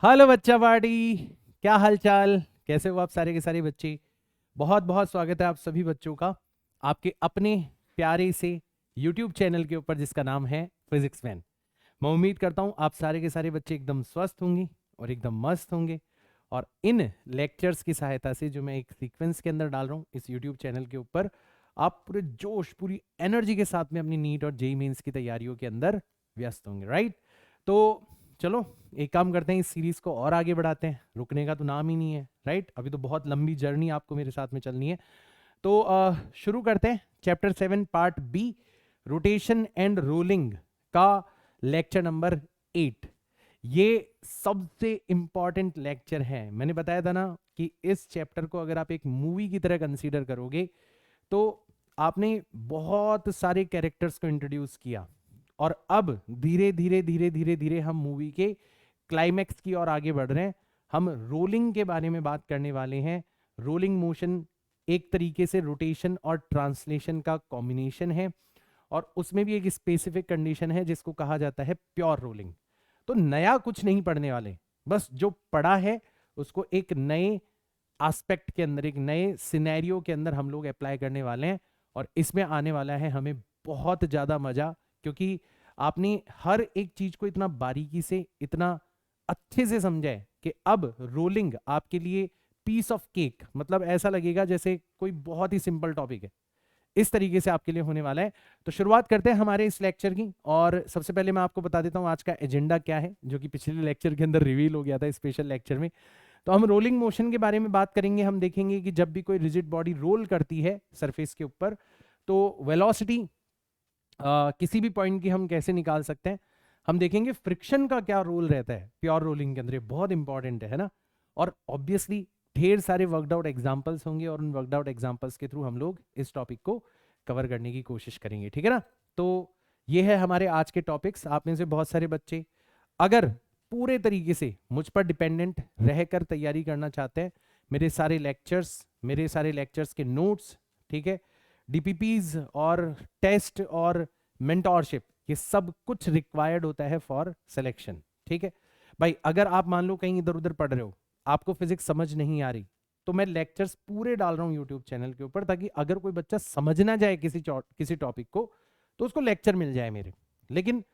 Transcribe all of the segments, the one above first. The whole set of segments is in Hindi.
हेलो बच्चा पार्टी। क्या हालचाल, कैसे हो आप सारे के सारे बच्चे। बहुत बहुत स्वागत है आप सभी बच्चों का आपके अपने प्यारे से YouTube चैनल के ऊपर जिसका नाम है फिजिक्स मैन। मैं उम्मीद करता हूँ आप सारे के सारे बच्चे एकदम स्वस्थ होंगे और एकदम मस्त होंगे। और इन लेक्चर्स की सहायता से जो मैं एक सीक्वेंस के अंदर डाल रहा हूँ इस YouTube चैनल के ऊपर, आप पूरे जोश पूरी एनर्जी के साथ में अपनी नीट और जेईई मेंस की तैयारियों के अंदर व्यस्त होंगे, राइट। तो चलो एक काम करते हैं, इस सीरीज को और आगे बढ़ाते हैं, रुकने का तो नाम ही नहीं है, राइट। अभी तो बहुत लंबी जर्नी आपको मेरे साथ में चलनी है। तो शुरू करते हैं chapter 7 part B, rotation and rolling का लेक्चर नंबर 8। ये सबसे इंपॉर्टेंट लेक्चर है। मैंने बताया था ना कि इस चैप्टर को अगर आप एक मूवी की तरह कंसीडर करोगे तो आपने बहुत सारे कैरेक्टर्स को इंट्रोड्यूस किया और अब धीरे धीरे धीरे धीरे धीरे हम मूवी के क्लाइमैक्स की ओर आगे बढ़ रहे हैं। हम रोलिंग के बारे में बात करने वाले हैं। रोलिंग मोशन एक तरीके से रोटेशन और ट्रांसलेशन का कॉम्बिनेशन है और उसमें भी एक स्पेसिफिक कंडीशन है जिसको कहा जाता है प्योर रोलिंग। तो नया कुछ नहीं पढ़ने वाले, बस जो पढ़ा है उसको एक नए एस्पेक्ट के अंदर, एक नए सिनेरियो के अंदर हम लोग अप्लाई करने वाले हैं। और इसमें आने वाला है हमें बहुत ज्यादा मजा, क्योंकि आपने हर एक चीज को इतना बारीकी से इतना अच्छे से समझा है कि अब रोलिंग आपके लिए पीस ऑफ केक, मतलब ऐसा लगेगा जैसे कोई बहुत ही सिंपल टॉपिक है। इस तरीके से आपके लिए होने वाला है। तो शुरुआत करते हैं हमारे इस लेक्चर की। और सबसे पहले मैं आपको बता देता हूं आज का एजेंडा क्या है, जो कि पिछले लेक्चर के अंदर रिवील हो गया था स्पेशल लेक्चर में। तो हम रोलिंग मोशन के बारे में बात करेंगे। हम देखेंगे कि जब भी कोई रिजिड बॉडी रोल करती है सरफेस के ऊपर तो वेलोसिटी किसी भी पॉइंट की हम कैसे निकाल सकते हैं। हम देखेंगे फ्रिक्शन का क्या रोल रहता है प्योर रोलिंग के अंदर, ये बहुत इंपॉर्टेंट है ना। और ऑब्वियसली ढेर सारे वर्कड आउट एग्जांपल्स होंगे और उन वर्कड आउट एग्जांपल्स के थ्रू हम लोग इस टॉपिक को कवर करने की कोशिश करेंगे, ठीक है ना। तो ये है हमारे आज के टॉपिक्स। आप में से बहुत सारे बच्चे अगर पूरे तरीके से मुझ पर डिपेंडेंट रहकर तैयारी करना चाहते हैं, मेरे सारे लेक्चर्स के नोट्स, ठीक है, डीपीपीज और टेस्ट और मेंटोरशिप, ये सब कुछ रिक्वायर्ड होता है फॉर सिलेक्शन, ठीक है भाई। अगर आप मान लो कहीं इधर उधर पढ़ रहे हो, आपको फिजिक्स समझ नहीं आ रही, तो मैं लेक्चर्स पूरे डाल रहा हूँ यूट्यूब चैनल के ऊपर, ताकि अगर कोई बच्चा समझ ना जाए किसी टॉपिक को तो उसको लेक्चर मिल जाए मेरे। लेकिन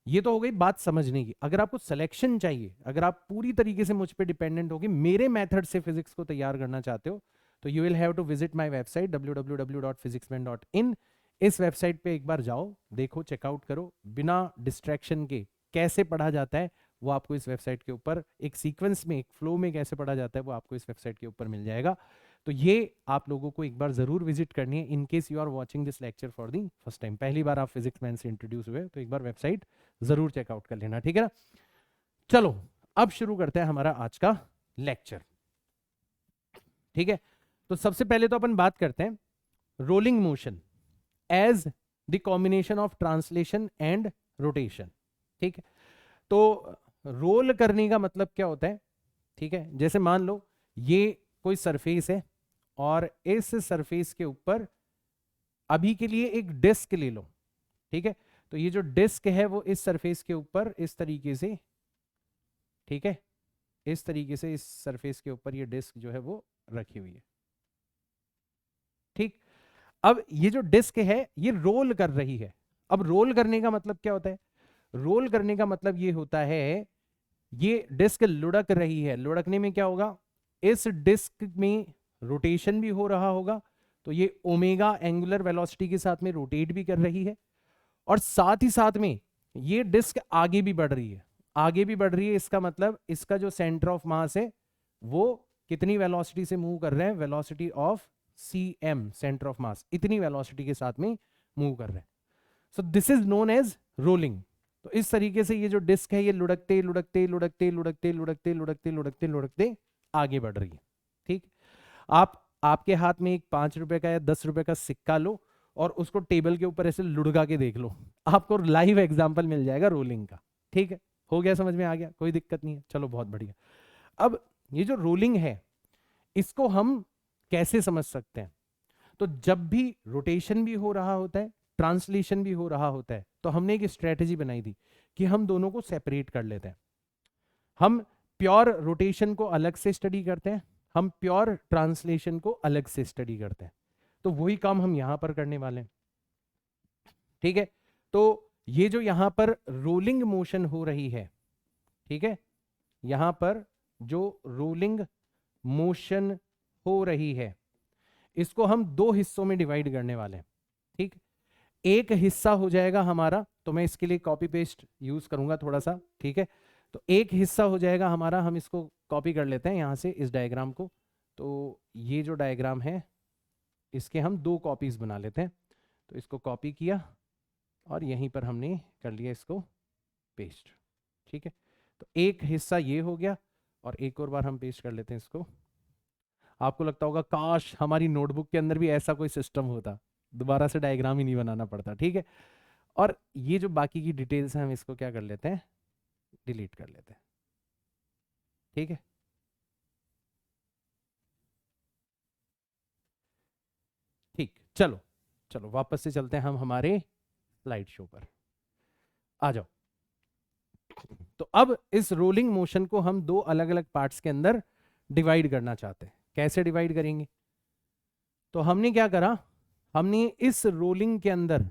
ये तो हो गई बात समझने की। अगर आपको सिलेक्शन चाहिए, अगर आप पूरी तरीके से मुझ पे डिपेंडेंट होगे, मेरे मेथड से फिजिक्स को तैयार करना चाहते हो, तो you will have to visit my website www.physicsman.in। इस वेबसाइट पे एक बार जाओ, देखो, चेकआउट करो, बिना डिस्ट्रैक्शन के कैसे पढ़ा जाता है वो आपको इस वेबसाइट के ऊपर एक सीक्वेंस में, एक फ्लो में कैसे पढ़ा जाता है वो आपको इस वेबसाइट के ऊपर मिल जाएगा। तो ये आप लोगों को एक बार जरूर विजिट करनी है in case you are watching this lecture for the first time. पहली बार आप फिजिक्स मैन से इंट्रोड्यूस हुए तो एक बार वेबसाइट जरूर चेकआउट कर लेना, ठीक है ना। चलो अब शुरू करते हैं हमारा आज का लेक्चर, ठीक है। तो सबसे पहले तो अपन बात करते हैं rolling motion as the combination of translation and rotation, ठीक है। तो रोल करने का मतलब क्या होता है, ठीक है। जैसे मान लो ये कोई सरफेस है और इस सरफेस के ऊपर अभी के लिए एक डिस्क ले लो, ठीक है। तो ये जो डिस्क है वो इस सरफेस के ऊपर इस तरीके से, ठीक है, इस तरीके से इस सरफेस के ऊपर ये डिस्क जो है वो रखी हुई है, ठीक। अब ये जो डिस्क है ये रोल कर रही है। अब रोल करने का मतलब क्या होता है, रोल करने का मतलब ये होता है ये डिस्क लुढ़क रही है। लुढ़कने में क्या होगा, इस डिस्क में रोटेशन भी हो रहा होगा, तो ये ओमेगा एंगुलर वेलोसिटी के साथ में रोटेट भी कर रही है, और साथ ही साथ में ये डिस्क आगे भी बढ़ रही है। आगे भी बढ़ रही है इसका मतलब इसका जो सेंटर ऑफ मास है वो कितनी वेलोसिटी से मूव कर रहे हैं, velocity of cm, centre of mass, इतनी वेलोसिटी के साथ में मूव कर रहे हैं। So this is known as rolling. तो इस तरीके से ये जो डिस्क है ये लुढ़कते लुढ़कते लुढ़कते लुढ़कते लुढ़कते लुढ़कते लुढ़कते लुढ़कते आगे बढ़ रही है, ठीक। आपके हाथ में एक 5 रुपए का या 10 रुपए का सिक्का लो और उसको टेबल के ऊपर ऐसे लुढ़का के देख लो, आपको लाइव एग्जांपल मिल जाएगा रोलिंग का, ठीक है। हो गया, समझ में आ गया, कोई दिक्कत नहीं है, चलो बहुत बढ़िया। अब ये जो रोलिंग है इसको हम कैसे समझ सकते हैं, तो जब भी रोटेशन भी हो रहा होता है, ट्रांसलेशन भी हो रहा होता है, तो हमने एक स्ट्रेटेजी बनाई थी कि हम दोनों को सेपरेट कर लेते हैं। हम प्योर रोटेशन को अलग से स्टडी करते हैं, हम प्योर ट्रांसलेशन को अलग से स्टडी करते हैं। तो वही काम हम यहां पर करने वाले हैं, ठीक है। तो ये जो यहां पर रोलिंग मोशन हो रही है, ठीक है, यहां पर जो रोलिंग मोशन हो रही है, इसको हम दो हिस्सों में डिवाइड करने वाले हैं, ठीक। एक हिस्सा हो जाएगा हमारा, तो मैं इसके लिए कॉपी पेस्ट यूज करूंगा थोड़ा सा, ठीक है। तो एक हिस्सा हो जाएगा हमारा, हम इसको कॉपी कर लेते हैं यहां से इस डायग्राम को। तो ये जो डायग्राम है इसके हम दो कॉपीज बना लेते हैं। तो इसको कॉपी किया और यहीं पर हमने कर लिया इसको पेस्ट, ठीक है। तो एक हिस्सा ये हो गया और एक और बार हम पेस्ट कर लेते हैं इसको। आपको लगता होगा काश हमारी नोटबुक के अंदर भी ऐसा कोई सिस्टम होता, दोबारा से डायग्राम ही नहीं बनाना पड़ता, ठीक है। और ये जो बाकी की डिटेल्स हैं हम इसको क्या कर लेते हैं, डिलीट कर लेते हैं, ठीक है। ठीक, चलो चलो वापस से चलते हैं हम हमारे स्लाइड शो पर, आ जाओ। तो अब इस रोलिंग मोशन को हम दो अलग अलग पार्ट्स के अंदर डिवाइड करना चाहते हैं। कैसे डिवाइड करेंगे? तो हमने क्या करा, हमने इस रोलिंग के अंदर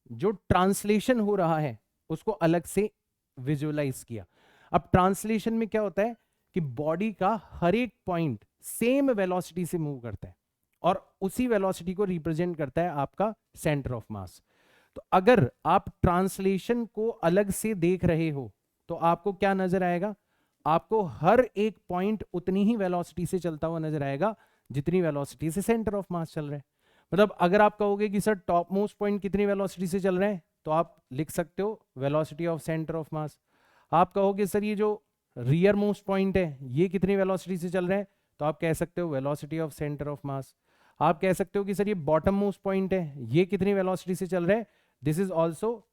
जो ट्रांसलेशन हो रहा है उसको अलग से विजुअलाइज किया। अब ट्रांसलेशन में क्या होता है कि बॉडी का हर एक पॉइंट सेम वेलोसिटी से मूव करता है और उसी वेलोसिटी को रिप्रेजेंट करता है आपका सेंटर ऑफ मास। तो अगर आप ट्रांसलेशन को अलग से देख रहे हो तो आपको क्या नजर आएगा, आपको हर एक पॉइंट उतनी ही वेलोसिटी से चलता हुआ नजर आएगा जितनी वेलोसिटी से सेंटर ऑफ मास चल रहा है। मतलब अगर आप कहोगे कि सर टॉप मोस्ट पॉइंट कितनी वेलोसिटी से चल रहे हैं, तो आप लिख सकते हो वेलोसिटी ऑफ सेंटर ऑफ मास। आप कहोगे सर ये जो रियर मोस्ट पॉइंट है ये कितनी वेलोसिटी से चल रहे हैं, तो आप कह सकते हो वेलोसिटी ऑफ सेंटर ऑफ मास। आप कह सकते हो कि सर ये बॉटम मोस्ट पॉइंट है ये कितनी वेलोसिटी से चल रहा है, this is also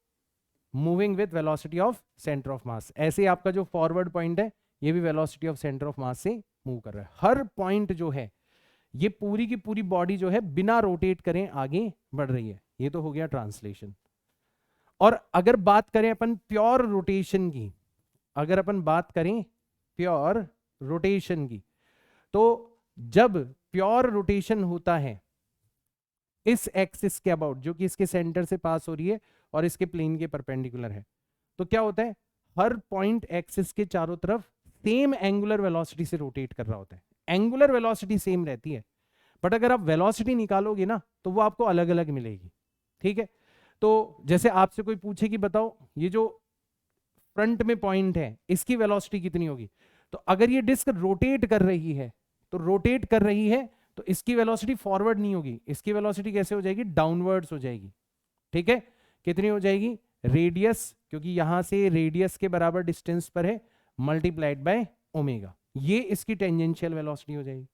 moving with velocity of centre of मास। ऐसे आपका जो फॉरवर्ड पॉइंट है ये भी वेलोसिटी ऑफ सेंटर ऑफ मास से मूव कर रहा है। हर पॉइंट जो है ये पूरी की पूरी बॉडी जो है बिना रोटेट करें आगे बढ़ रही है। ये तो हो गया ट्रांसलेशन। और अगर बात करें अपन प्योर रोटेशन की, अगर अपन बात करें प्योर रोटेशन की, तो जब प्योर रोटेशन होता है इस एक्सिस के अबाउट, जो कि इसके सेंटर से पास हो रही है और इसके प्लेन के परपेंडिकुलर है, तो क्या होता है हर पॉइंट एक्सिस के चारों तरफ सेम एंगुलर वेलोसिटी से रोटेट कर रहा होता है। एंगुलर वेलोसिटी सेम रहती है, बट अगर आप वेलोसिटी निकालोगे ना तो वो आपको अलग अलग मिलेगी, ठीक है। तो जैसे आपसे कोई पूछे कि बताओ ये जो फ्रंट में पॉइंट है इसकी वेलोसिटी कितनी होगी, तो अगर ये डिस्क रोटेट कर रही है तो रोटेट कर रही है तो इसकी वेलोसिटी फॉरवर्ड नहीं होगी, इसकी वेलोसिटी कैसे हो जाएगी, डाउनवर्ड्स हो जाएगी, ठीक है। कितनी हो जाएगी, रेडियस, क्योंकि यहां से रेडियस के बराबर डिस्टेंस पर है, मल्टीप्लाइड बाय ओमेगा, ये इसकी टेंजेंशियल वेलोसिटी हो जाएगी।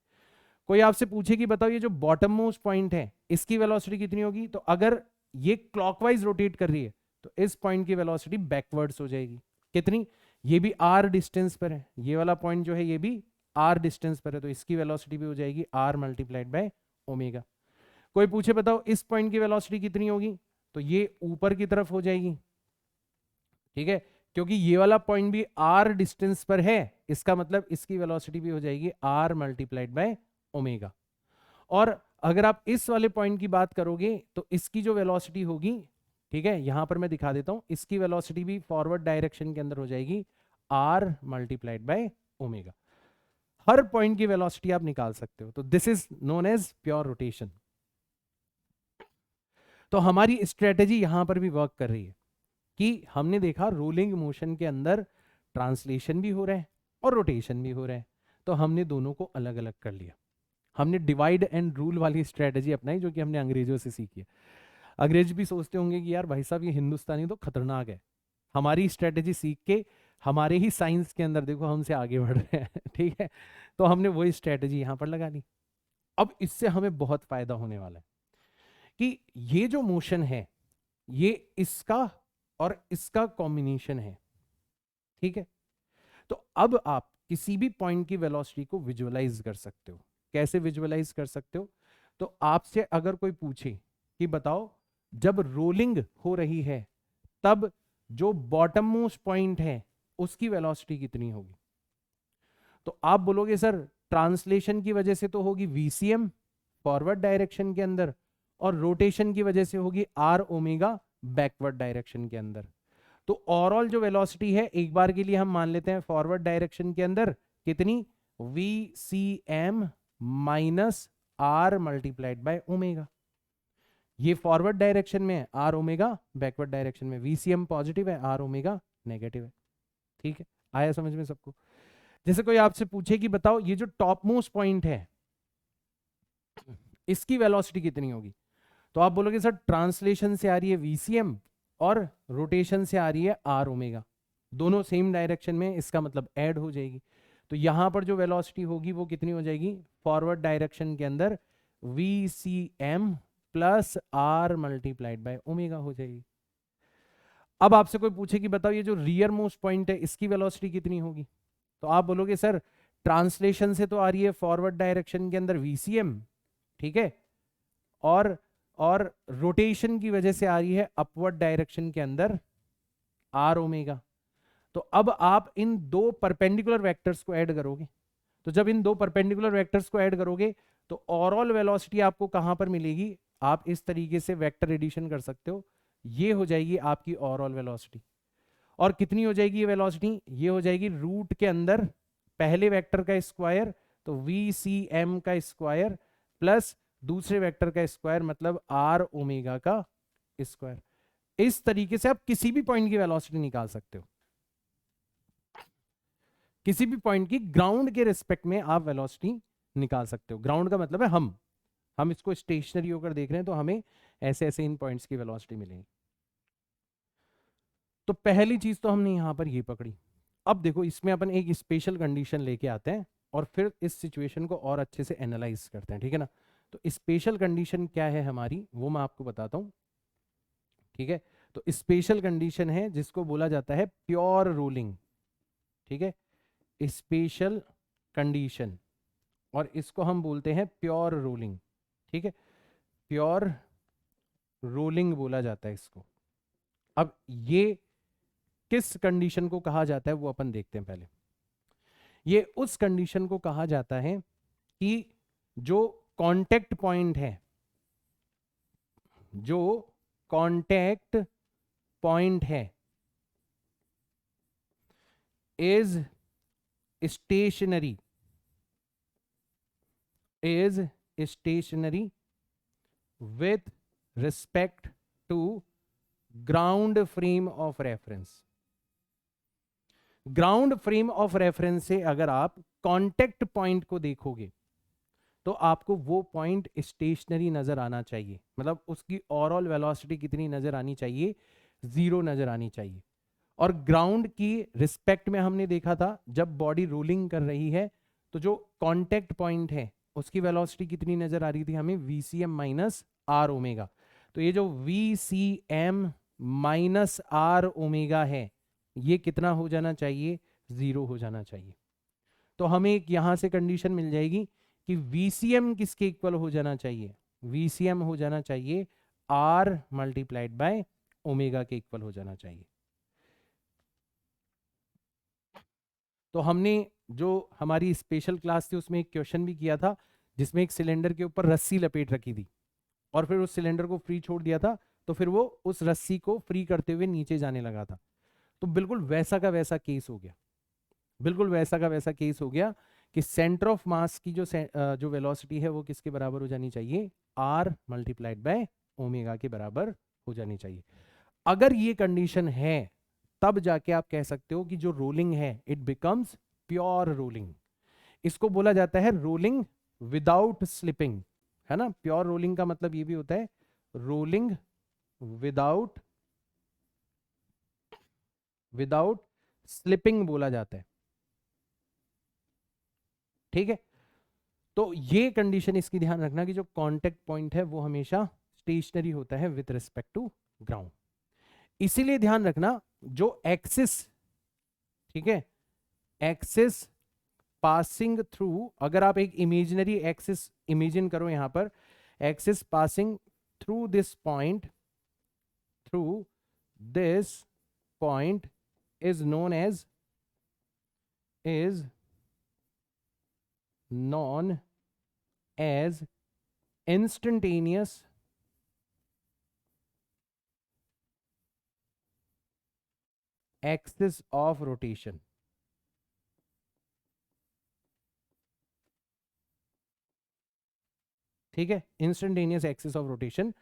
कोई आपसे पूछे कि बताओ ये जो बॉटम मोस्ट पॉइंट है इसकी वेलोसिटी कितनी होगी, तो अगर ये क्लॉकवाइज रोटेट कर रही है तो इस पॉइंट की वेलोसिटी बैकवर्ड्स हो जाएगी। कितनी, ये भी आर डिस्टेंस पर है, ये वाला पॉइंट जो है ये भी आर डिस्टेंस पर है, तो इसकी वेलोसिटी भी हो जाएगी आर मल्टीप्लाइड बाय ओमेगा। कोई पूछे बताओ इस पॉइंट की वेलोसिटी कितनी होगी, तो ये ऊपर की तरफ हो जाएगी, ठीक है, क्योंकि ये वाला पॉइंट भी आर डिस्टेंस पर है, इसका मतलब इसकी वेलोसिटी भी हो जाएगी आर मल्टीप्लाइड बाय ओमेगा। और अगर आप इस वाले पॉइंट की बात करोगे तो इसकी जो वेलोसिटी होगी, ठीक है, यहां पर मैं दिखा देता हूं, इसकी वेलोसिटी भी फॉरवर्ड डायरेक्शन के अंदर हो जाएगी आर मल्टीप्लाइड बाय ओमेगा। हर पॉइंट की वेलोसिटी आप निकाल सकते हो, तो this is known as pure rotation. तो हमारी स्ट्रेटेजी यहां पर भी वर्क कर रही है कि हमने देखा रोलिंग मोशन के अंदर ट्रांसलेशन भी हो रहा है और रोटेशन भी हो रहा है, तो हमने दोनों को अलग अलग कर लिया। हमने डिवाइड एंड रूल वाली स्ट्रेटेजी अपनाई जो कि हमने अंग्रेजों से सीखी है। अंग्रेज भी सोचते होंगे कि यार भाई साहब ये हिंदुस्तानी तो खतरनाक है, हमारी स्ट्रेटेजी सीख के हमारे ही साइंस के अंदर देखो हमसे आगे बढ़ रहे हैं, ठीक है। तो हमने वही स्ट्रेटेजी यहां पर लगा ली। अब इससे हमें बहुत फायदा होने वाला है कि ये जो मोशन है ये इसका और इसका कॉम्बिनेशन है, ठीक है। तो अब आप किसी भी पॉइंट की वेलोसिटी को विजुअलाइज कर सकते हो। कैसे विजुअलाइज कर सकते हो, तो आपसे अगर कोई पूछे कि बताओ जब रोलिंग हो रही है तब जो बॉटम मोस्ट पॉइंट है उसकी वेलोसिटी कितनी होगी, तो आप बोलोगे सर ट्रांसलेशन की वजह से तो होगी वीसीएम फॉरवर्ड डायरेक्शन के अंदर, और रोटेशन की वजह से होगी आर ओमेगा बैकवर्ड डायरेक्शन के अंदर। तो ओवरऑल जो वेलोसिटी है एक बार के लिए हम मान लेते हैं फॉरवर्ड डायरेक्शन के अंदर कितनी, V C M minus R multiplied by omega. ये फॉरवर्ड डायरेक्शन में है, आर ओमेगा बैकवर्ड डायरेक्शन में, वीसीएम पॉजिटिव है, आर ओमेगा नेगेटिव है। ठीक है, आया समझ में सबको? जैसे कोई आपसे पूछे कि बताओ ये जो टॉप मोस्ट पॉइंट है इसकी वेलोसिटी कितनी होगी, तो आप बोलोगे सर ट्रांसलेशन से आ रही है वीसीएम और रोटेशन से आ रही है आर ओमेगा, दोनों सेम डायरेक्शन में, इसका मतलब ऐड हो जाएगी। तो यहां पर जो वेलोसिटी होगी वो कितनी हो जाएगी, फॉरवर्ड डायरेक्शन के अंदर V C M plus R multiplied by omega हो जाएगी। अब आपसे कोई पूछे कि बताओ ये जो रियर मोस्ट पॉइंट है इसकी वेलोसिटी कितनी होगी, तो आप बोलोगे सर ट्रांसलेशन से तो आ रही है फॉरवर्ड डायरेक्शन के अंदर वीसीएम, ठीक है, और रोटेशन की वजह से आ रही है अपवर्ड डायरेक्शन के अंदर आर ओमेगा। तो अब आप इन दो परपेंडिकुलर वेक्टर्स को ऐड करोगे, तो जब इन दो परपेंडिकुलर वेक्टर्स को ऐड करोगे तो ओवरऑल वेलोसिटी आपको कहां पर मिलेगी, आप इस तरीके से वेक्टर एडिशन कर सकते हो, ये हो जाएगी आपकी ओवरऑल वेलोसिटी। और कितनी हो जाएगी ये वेलोसिटी, ये हो जाएगी रूट के अंदर पहले वेक्टर का स्क्वायर, तो वी सी एम का स्क्वायर प्लस दूसरे वेक्टर का स्क्वायर, मतलब आर ओमेगा का स्क्वायर। इस तरीके से आप किसी भी पॉइंट की वेलोसिटी निकाल सकते हो, किसी भी पॉइंट की ग्राउंड के रिस्पेक्ट में आप वेलोसिटी निकाल सकते हो। ग्राउंड का मतलब है हम इसको स्टेशनरी होकर देख रहे हैं तो हमें ऐसे ऐसे इन पॉइंट्स की वेलोसिटी मिलेगी। तो पहली चीज तो हमने यहां पर ये पकड़ी। अब देखो इसमें अपन एक स्पेशल कंडीशन लेके आते हैं और फिर इस सिचुएशन को और अच्छे से एनालाइज करते हैं, ठीक है ना। तो स्पेशल कंडीशन क्या है हमारी वो मैं आपको बताता हूं, ठीक है। तो स्पेशल कंडीशन है जिसको बोला जाता है प्योर रोलिंग, ठीक है, स्पेशल कंडीशन, और इसको हम बोलते हैं प्योर रोलिंग, ठीक है, प्योर रोलिंग बोला जाता है इसको। अब ये किस कंडीशन को कहा जाता है वो अपन देखते हैं पहले। ये उस कंडीशन को कहा जाता है कि जो कांटेक्ट पॉइंट है, जो कांटेक्ट पॉइंट है is stationary, is stationary with respect to ground frame of reference। Ground frame of reference से अगर आप कांटेक्ट पॉइंट को देखोगे तो आपको वो पॉइंट स्टेशनरी नजर आना चाहिए, मतलब उसकी ओवरऑल वेलोसिटी कितनी नजर आनी चाहिए, 0 नजर आनी चाहिए। और ग्राउंड की रिस्पेक्ट में हमने देखा था जब बॉडी रोलिंग कर रही है तो जो कांटेक्ट पॉइंट है उसकी वेलोसिटी कितनी नजर आ रही थी हमें, वीसीएम माइनस आर ओमेगा। तो ये जो वीसीएम माइनस आर ओमेगा है ये कितना हो जाना चाहिए, 0 हो जाना चाहिए। तो हमें एक यहां से कंडीशन मिल जाएगी कि वीसीएम किसके इक्वल हो जाना चाहिए, वीसीएम हो जाना चाहिए आर मल्टीप्लाइड बाय ओमेगा के इक्वल हो जाना चाहिए। तो हमने जो हमारी स्पेशल क्लास थी उसमें एक क्वेश्चन भी किया था जिसमें एक सिलेंडर के ऊपर रस्सी लपेट रखी थी और फिर उस सिलेंडर को फ्री छोड़ दिया था, तो फिर वो उस रस्सी को फ्री करते हुए नीचे जाने लगा था। तो बिल्कुल वैसा का वैसा केस हो गया, बिल्कुल वैसा का वैसा केस हो गया कि सेंटर ऑफ मास की जो वेलोसिटी है वो किसके बराबर हो जानी चाहिए, आर मल्टीप्लाइड बाय ओमेगा के बराबर हो जानी चाहिए। अगर ये कंडीशन है तब जाके आप कह सकते हो कि जो रोलिंग है इट बिकम्स प्योर रोलिंग। इसको बोला जाता है रोलिंग विदाउट स्लिपिंग, है ना। प्योर रोलिंग का मतलब ये भी होता है रोलिंग विदाउट विदाउट स्लिपिंग बोला जाता है, ठीक है। तो ये कंडीशन इसकी ध्यान रखना कि जो कांटेक्ट पॉइंट है वो हमेशा स्टेशनरी होता है विद रिस्पेक्ट टू ग्राउंड। इसीलिए ध्यान रखना जो एक्सिस, ठीक है, एक्सिस पासिंग थ्रू, अगर आप एक इमेजिनरी एक्सिस इमेजिन करो यहां पर, axis passing through this point, through this point is known as known as instantaneous axis of rotation। ठीक है, इंस्टेंटेनियस एक्सिस ऑफ रोटेशन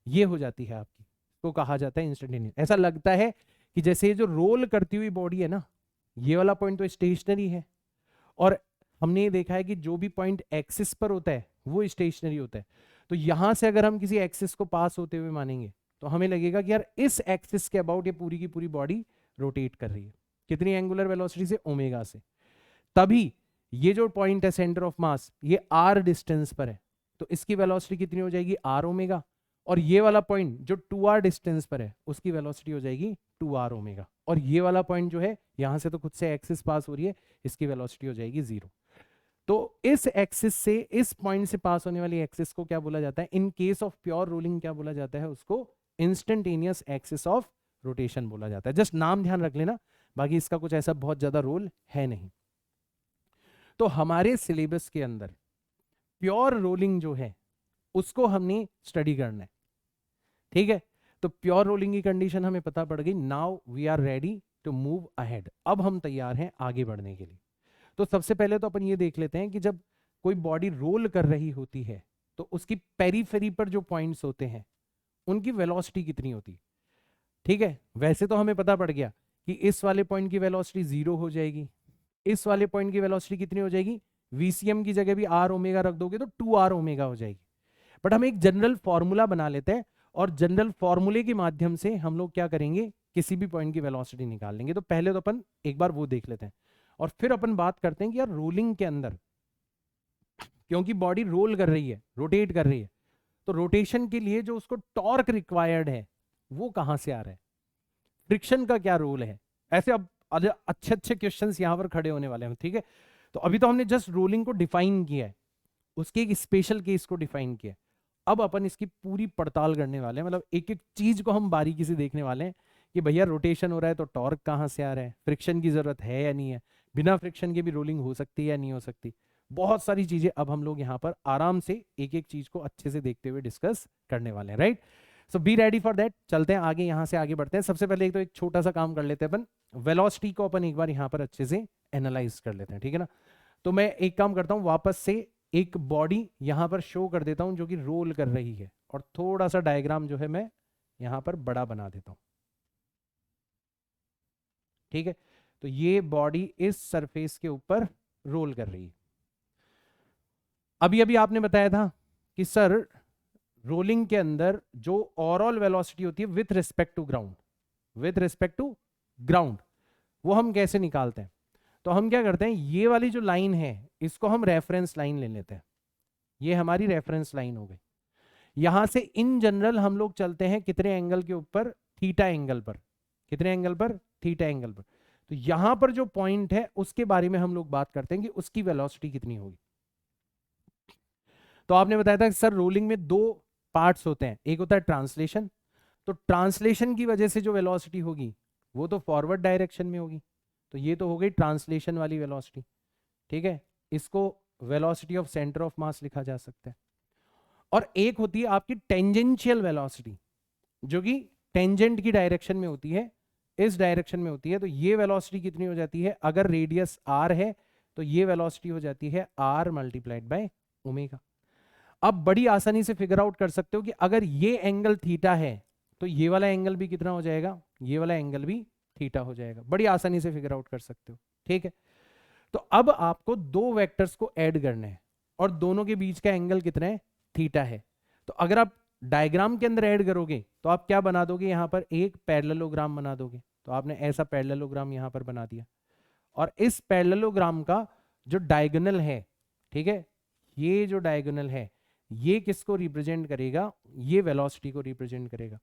ये हो जाती है आपकी, तो कहा जाता है इंस्टेंटेनियस। ऐसा लगता है कि जैसे ये जो रोल करती हुई बॉडी है ना, ये वाला पॉइंट तो स्टेशनरी है, और हमने ये देखा है कि जो भी पॉइंट एक्सिस पर होता है वो स्टेशनरी होता है। तो यहां से अगर हम किसी एक्सिस को पास होते हुए मानेंगे तो हमें लगेगा कि यार इस एक्सिस के अबाउट ये पूरी की पूरी बॉडी रोटेट कर रही है। कितनी एंगुलर वेलोसिटी से? ओमेगा से। तभी ये जो पॉइंट है सेंटर ऑफ मास, ये आर डिस्टेंस पर है, तो इसकी वेलोसिटी कितनी हो जाएगी? R omega. और ये वाला पॉइंट जो 2r डिस्टेंस पर है उसकी वेलोसिटी हो जाएगी 2r ओमेगा। और ये वाला पॉइंट जो है यहां से तो खुद से एक्सिस पास हो रही है, इसकी वेलोसिटी हो जाएगी 0। तो इस एक्सिस से, इस पॉइंट से पास होने वाली एक्सिस को क्या बोला जाता है? In case of pure rolling क्या बोला जाता है? उसको इंस्टेंटेनियस एक्सिस ऑफ रोटेशन बोला जाता है। जस्ट नाम ध्यान रख लेना, बाकी इसका कुछ ऐसा बहुत ज्यादा रोल है नहीं। तो हमारे सिलेबस के अंदर प्योर रोलिंग जो है उसको हमने स्टडी करना है, ठीक है। तो प्योर रोलिंग की कंडीशन हमें पता पड़ गई। Now we are ready to move ahead. अब हम तैयार हैं आगे बढ़ने के लिए। तो सबसे पहले तो अपन ये देख लेते हैं कि जब कोई बॉडी रोल कर रही होती है तो उसकी पेरीफेरी पर जो पॉइंट्स होते हैं उनकी वेलोसिटी कितनी होती है, ठीक है। वैसे तो हमें पता पड़ गया कि इस वाले पॉइंट की वेलोसिटी 0 हो जाएगी, इस वाले पॉइंट की वेलोसिटी कितनी हो जाएगी? VCM की जगह भी आर ओमेगा रख दोगे तो 2r ओमेगा हो जाएगी। बट हम एक जनरल फॉर्मूला बना लेते हैं, और जनरल फॉर्मूले के माध्यम से हम लोग क्या करेंगे? किसी भी पॉइंट की वेलोसिटी निकाल लेंगे। तो पहले तो अपन एक बार वो देख लेते हैं, और फिर अपन बात करते हैं कि यार रोलिंग के अंदर, क्योंकि बॉडी रोल कर रही है, रोटेट कर रही है, तो रोटेशन के लिए जो उसको टॉर्क रिक्वायर्ड है वो कहां से आ रहा है? फ्रिक्शन का क्या रोल है? ऐसे अब अच्छे अच्छे क्वेश्चंस यहां पर खड़े होने वाले हैं, ठीक है। तो अभी तो हमने जस्ट रोलिंग को डिफाइन किया है, उसके एक स्पेशल केस को डिफाइन किया है। अब अपन इसकी पूरी पड़ताल करने वाले हैं, मतलब एक एक चीज को हम बारीकी से देखने वाले हैं कि भैया रोटेशन हो रहा है तो टॉर्क कहां से आ रहा है, फ्रिक्शन की जरूरत है या नहीं है, बिना फ्रिक्शन के भी रोलिंग हो सकती है या नहीं हो सकती। बहुत सारी चीजें अब हम लोग यहाँ पर आराम से एक एक चीज को अच्छे से देखते हुए डिस्कस करने वाले हैं, right. So be ready for that. चलते हैं आगे, यहाँ से आगे बढ़ते हैं। सबसे पहले एक छोटा सा काम कर लेते हैं अपन, वेलोसिटी को अपन एक बार यहाँ पर अच्छे से एनालाइज कर लेते हैं, ठीक है ना। तो मैं एक काम करता हूँ, वापस से एक बॉडी यहां पर शो कर देता हूं जो कि रोल कर रही है, और थोड़ा सा डायग्राम जो है मैं यहां पर बड़ा बना देता हूं, ठीक है। तो ये बॉडी इस सरफेस के ऊपर रोल कर रही है। अभी अभी आपने बताया था कि सर रोलिंग के अंदर जो ओवरऑल वेलोसिटी होती है with respect to ground, with respect to ground, वो हम कैसे निकालते हैं? तो हम क्या करते हैं, ये वाली जो लाइन है इसको हम रेफरेंस लाइन ले लेते हैं। ये हमारी रेफरेंस लाइन हो गई। यहां से इन जनरल हम लोग चलते हैं कितने एंगल के ऊपर? थीटा एंगल पर। कितने एंगल पर? थीटा एंगल पर। तो यहां पर जो पॉइंट है उसके बारे में हम लोग बात करते हैं कि उसकी वेलोसिटी कितनी होगी। तो आपने बताया था कि सर रोलिंग में दो पार्ट्स होते हैं, एक होता है ट्रांसलेशन। तो ट्रांसलेशन की वजह से जो वेलोसिटी होगी वो तो फॉरवर्ड डायरेक्शन में होगी, तो ये तो हो गई ट्रांसलेशन वाली वेलोसिटी, ठीक है। इसको वेलोसिटी ऑफ सेंटर ऑफ मास लिखा जा सकता है। और एक होती है आपकी टेंजेंशियल वेलोसिटी, जो कि टेंजेंट की डायरेक्शन में होती है, इस डायरेक्शन में होती है। तो ये वेलोसिटी कितनी हो जाती है? अगर रेडियस r है तो ये वेलोसिटी हो जाती है r मल्टीप्लाइड बाय ओमेगा। अब बड़ी आसानी से फिगर आउट कर सकते हो कि अगर ये एंगल थीटा है तो ये वाला एंगल भी कितना हो जाएगा? ये वाला एंगल भी थीटा हो जाएगा। बड़ी आसानी से फिगर आउट कर सकते हो, ठीक है। तो अब आपको दो वेक्टर्स को ऐड करने हैं और दोनों के बीच का एंगल कितना है? थीटा है। तो अगर आप डायग्राम के अंदर ऐड करोगे तो आप क्या बना दोगे? यहां पर एक पैरेललोग्राम बना दोगे। तो आपने ऐसा पैरेललोग्राम यहां पर बना दिया, और इस पैरेललोग्राम का जो डायगोनल है, ठीक है, ये जो डायगोनल है ये किसको रिप्रेजेंट करेगा? ये वेलोसिटी को रिप्रेजेंट करेगा।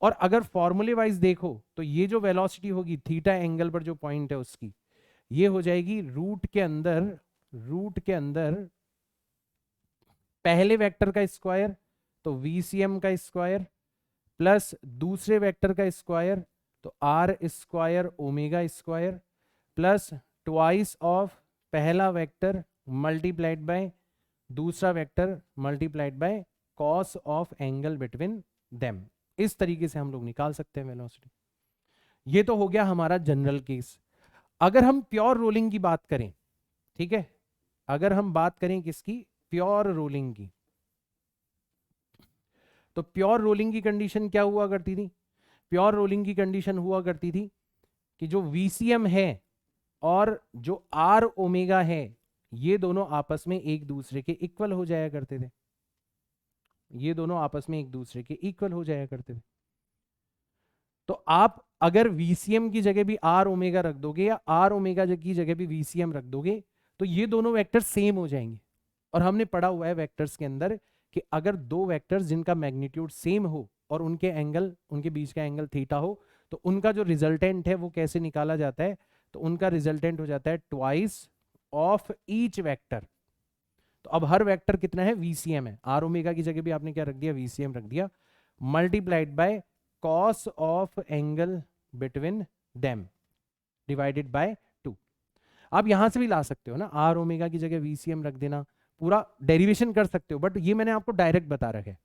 और अगर फॉर्मूले वाइज देखो तो ये जो वेलोसिटी होगी थीटा एंगल पर जो पॉइंट है उसकी, ये हो जाएगी रूट के अंदर पहले वेक्टर का स्क्वायर, तो VCM का स्क्वायर, प्लस दूसरे वेक्टर का स्क्वायर, तो R square omega square, plus twice of पहला वेक्टर मल्टीप्लाइड बाय दूसरा vector multiplied by cos of angle between them. इस तरीके से हम लोग निकाल सकते हैं वेलोसिटी। ये तो हो गया हमारा जनरल केस। अगर हम प्योर रोलिंग की बात करें, ठीक है, अगर हम बात करें किसकी, प्योर रोलिंग की, तो प्योर रोलिंग की कंडीशन क्या हुआ करती थी? प्योर रोलिंग की कंडीशन हुआ करती थी कि जो VCM है और जो R ओमेगा है, ये दोनों आपस में एक दूसरे के इक्वल हो जाया करते थे। ये दोनों आपस में एक दूसरे के इक्वल हो जाया करते थे। तो आप अगर VCM की जगह भी R ओमेगा रख दोगे या R ओमेगा की जगह भी VCM रख दोगे, तो ये दोनों वेक्टर सेम हो जाएंगे। और हमने पढ़ा हुआ है वेक्टर्स के अंदर कि अगर दो वेक्टर्स जिनका मैग्नीट्यूड सेम हो और उनके एंगल, उनके बीच का एंगल थीटा हो, तो उनका जो रिजल्टेंट है वो कैसे निकाला जाता है? तो उनका रिजल्टेंट हो जाता है ट्वाइस ऑफ ईच वेक्टर। तो अब हर वेक्टर कितना है? VCM है। R ओमेगा की जगह भी आपने क्या रख दिया? VCM रख दिया, multiplied by cos of angle between them divided by 2। आप यहां से भी ला सकते हो ना, R ओमेगा की जगह VCM रख देना, पूरा डेरिवेशन कर सकते हो, बट ये मैंने आपको डायरेक्ट बता रखा है।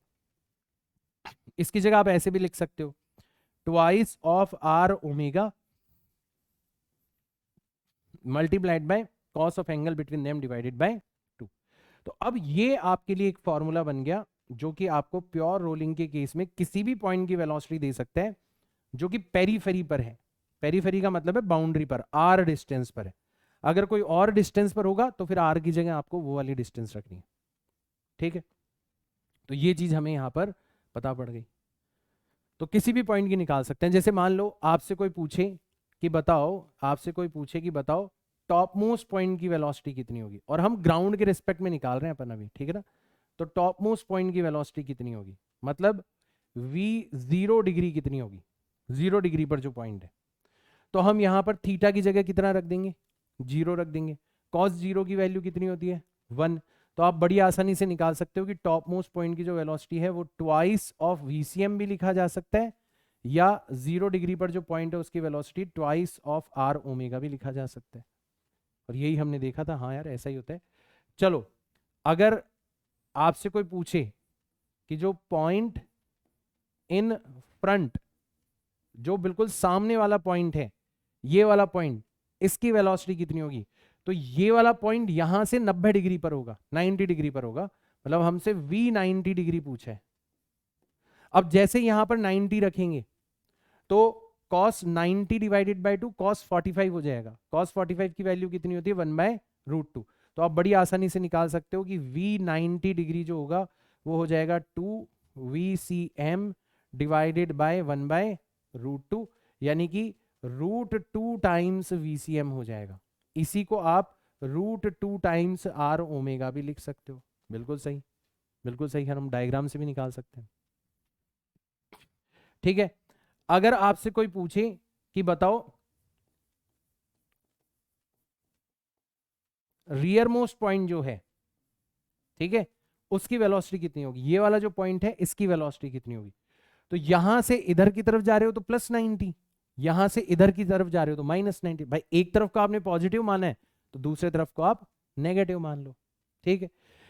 इसकी जगह आप ऐसे भी लिख सकते हो, twice of R omega multiplied by cos of angle between them divided by 2। तो अब ये आपके लिए एक फॉर्मूला बन गया जो कि आपको प्योर रोलिंग के केस में किसी भी पॉइंट की वेलोसिटी दे सकता है जो कि पेरीफेरी पर है। पेरीफेरी का मतलब है बाउंड्री पर, R डिस्टेंस पर है। अगर कोई और डिस्टेंस पर होगा तो फिर R की जगह आपको वो वाली डिस्टेंस रखनी है, ठीक है। तो ये चीज हमें यहां पर पता पड़ गई। तो किसी भी पॉइंट की निकाल सकते हैं। जैसे मान लो आपसे कोई पूछे कि बताओ, आपसे कोई पूछे कि बताओ टॉप मोस्ट पॉइंट की वेलोसिटी कितनी होगी, और हम ग्राउंड के रिस्पेक्ट में निकाल रहे हैं अपन अभी, ठीक है ना। तो टॉप मोस्ट पॉइंट की वेलोसिटी कितनी होगी, मतलब V0 डिग्री कितनी होगी, 0 डिग्री पर जो पॉइंट है। तो हम यहां पर थीटा की जगह कितना रख देंगे? 0 रख देंगे। कॉस 0 की वैल्यू कितनी होती है? 1। तो आप बड़ी आसानी से निकाल सकते हो कि टॉप मोस्ट पॉइंट की जो वेलोसिटी है वो ट्वाइस ऑफ VCM भी लिखा जा सकता है, या 0 डिग्री पर जो पॉइंट है उसकी velocity twice of R omega भी लिखा जा सकता है। और यही हमने देखा था, हाँ यार ऐसा ही होता है। चलो, अगर आपसे कोई पूछे कि जो पॉइंट इन फ्रंट, जो बिल्कुल सामने वाला पॉइंट है, ये वाला पॉइंट, इसकी वेलोसिटी कितनी होगी, तो ये वाला पॉइंट यहां से 90 डिग्री पर होगा, 90 डिग्री पर होगा, मतलब हमसे V90 डिग्री पूछा है। अब जैसे यहां पर 90 रखेंगे तो cos 90 डिवाइडेड बाय 2 cos 45 हो जाएगा। cos 45 की वैल्यू कितनी होती है? 1/√2। तो आप बड़ी आसानी से निकाल सकते हो कि V90 डिग्री जो होगा वो हो जाएगा 2VCM डिवाइडेड बाय 1/√2, यानी कि √2 टाइम्स VCM हो जाएगा। इसी को आप √2 टाइम्स R ओमेगा भी लिख सकते हो। बिल्कुल सही, बिल्कुल सही है, हम डायग्राम से भी निकाल सकते हैं, ठीक है। अगर आपसे कोई पूछे कि बताओ रियर मोस्ट पॉइंट जो है, ठीक है, उसकी वेलोसिटी कितनी होगी, ये वाला जो पॉइंट है इसकी वेलोसिटी कितनी होगी, तो यहां से इधर की तरफ जा रहे हो तो +90, यहां से इधर की तरफ जा रहे हो तो -90। भाई एक तरफ को आपने पॉजिटिव माना है तो दूसरे तरफ को आप नेगेटिव मान लो, ठीक है।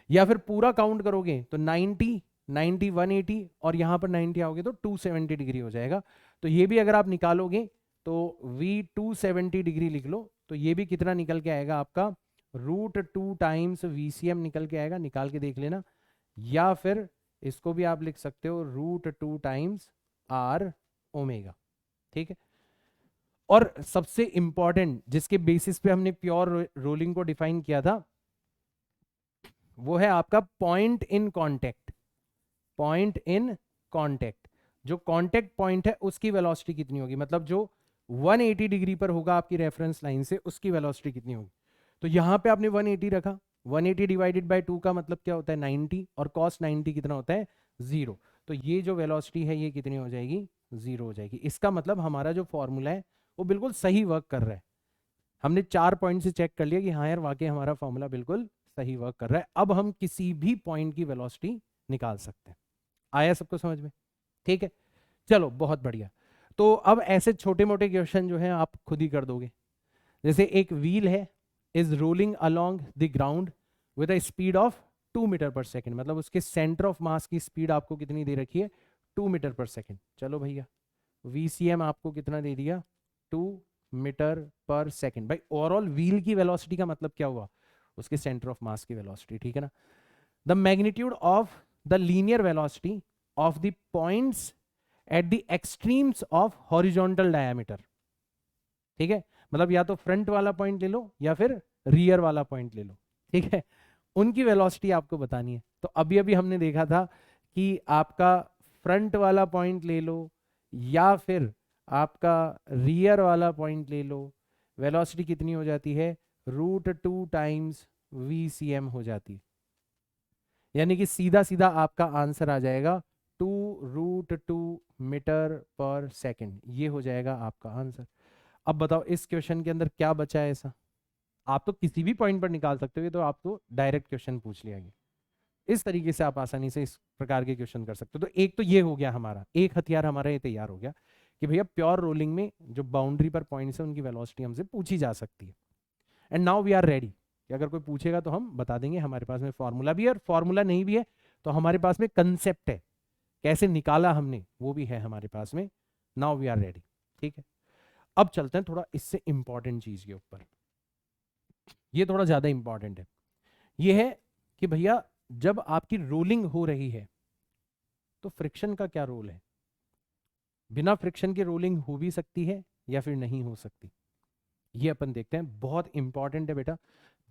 या फिर पूरा काउंट करोगे तो 90, 90, 180 और यहां पर 90 आओगे तो 270 डिग्री हो जाएगा। तो ये भी अगर आप निकालोगे तो V270 डिग्री लिख लो, तो ये भी कितना निकल के आएगा आपका? √2 टाइम्स VCM निकल के आएगा, निकाल के देख लेना। या फिर इसको भी आप लिख सकते हो √2 टाइम्स R ओमेगा, ठीक है। और सबसे इंपॉर्टेंट जिसके बेसिस पे हमने प्योर रोलिंग को डिफाइन किया था वो है आपका point in contact. Point in contact, जो कांटेक्ट पॉइंट है उसकी वेलोसिटी कितनी होगी, मतलब जो 180 डिग्री पर होगा आपकी रेफरेंस लाइन से, उसकी वेलोसिटी कितनी होगी। तो यहां पे आपने 180 रखा, 180 डिवाइडेड बाय 2 का मतलब क्या होता है? 90, और cos 90 कितना होता है? 0। तो ये जो वेलोसिटी है ये कितनी हो जाएगी? 0 हो जाएगी। इसका मतलब हमारा जो फॉर्मूला है वो बिल्कुल सही वर्क कर रहा है। हमने 4 पॉइंट से चेक कर लिया कि हाँ यार वाकई हमारा फॉर्मूला बिल्कुल सही वर्क कर रहा है। अब हम किसी भी पॉइंट की वेलोसिटी निकाल सकते हैं। आया सबको समझ में? ठीक है, चलो बहुत बढ़िया। तो अब ऐसे छोटे मोटे क्वेश्चन जो है आप खुद ही कर दोगे। जैसे एक व्हील है, is rolling along the ground with a speed of 2 metre per second, मतलब उसके सेंटर ऑफ मास की स्पीड आपको कितनी दे रखी है, 2 मीटर पर सेकेंड। चलो भैया, VCM आपको कितना दे दिया, 2 मीटर पर सेकेंड। भाई ओवरऑल व्हील की वेलोसिटी का मतलब क्या हुआ, उसके सेंटर ऑफ मास की वेलोसिटी, ठीक है ना। The magnitude of the linear velocity of the points at the extremes of horizontal diameter, ठीक है, मतलब या तो फ्रंट वाला पॉइंट ले लो या फिर रियर वाला पॉइंट ले लो, ठीक है, उनकी वेलोसिटी आपको बतानी है। तो अभी अभी हमने देखा था कि आपका फ्रंट वाला पॉइंट ले लो या फिर आपका रियर वाला पॉइंट ले लो, वेलोसिटी कितनी हो जाती है, √2 टाइम्स VCM हो जाती है। यानी कि सीधा सीधा आपका आंसर आ जाएगा 2√2 मीटर पर सेकेंड, ये हो जाएगा आपका आंसर। अब बताओ इस क्वेश्चन के अंदर क्या बचा है ऐसा, आप तो किसी भी पॉइंट पर निकाल सकते हो, तो आपको डायरेक्ट क्वेश्चन पूछ लिया गया। इस तरीके से आप आसानी से इस प्रकार के क्वेश्चन कर सकते हो। तो एक तो ये हो गया हमारा, एक हथियार हमारा ये तैयार हो गया कि भैया प्योर रोलिंग में जो बाउंड्री पर पॉइंट्स है उनकी वेलोसिटी हमसे पूछी जा सकती है। And now we are ready कि अगर कोई पूछेगा तो हम बता देंगे, हमारे पास में फॉर्मूला भी है और फॉर्मूला नहीं भी है तो हमारे पास में कंसेप्ट है, कैसे निकाला हमने वो भी है हमारे पास में। नाउ वी आर रेडी, ठीक है। अब चलते हैं थोड़ा इससे इंपॉर्टेंट चीज के ऊपर, ये थोड़ा ज्यादा इंपॉर्टेंट है। ये है कि भैया जब आपकी रोलिंग हो रही है तो फ्रिक्शन का क्या रोल है, बिना फ्रिक्शन के रोलिंग हो भी सकती है या फिर नहीं हो सकती, ये अपन देखते हैं। बहुत इंपॉर्टेंट है बेटा,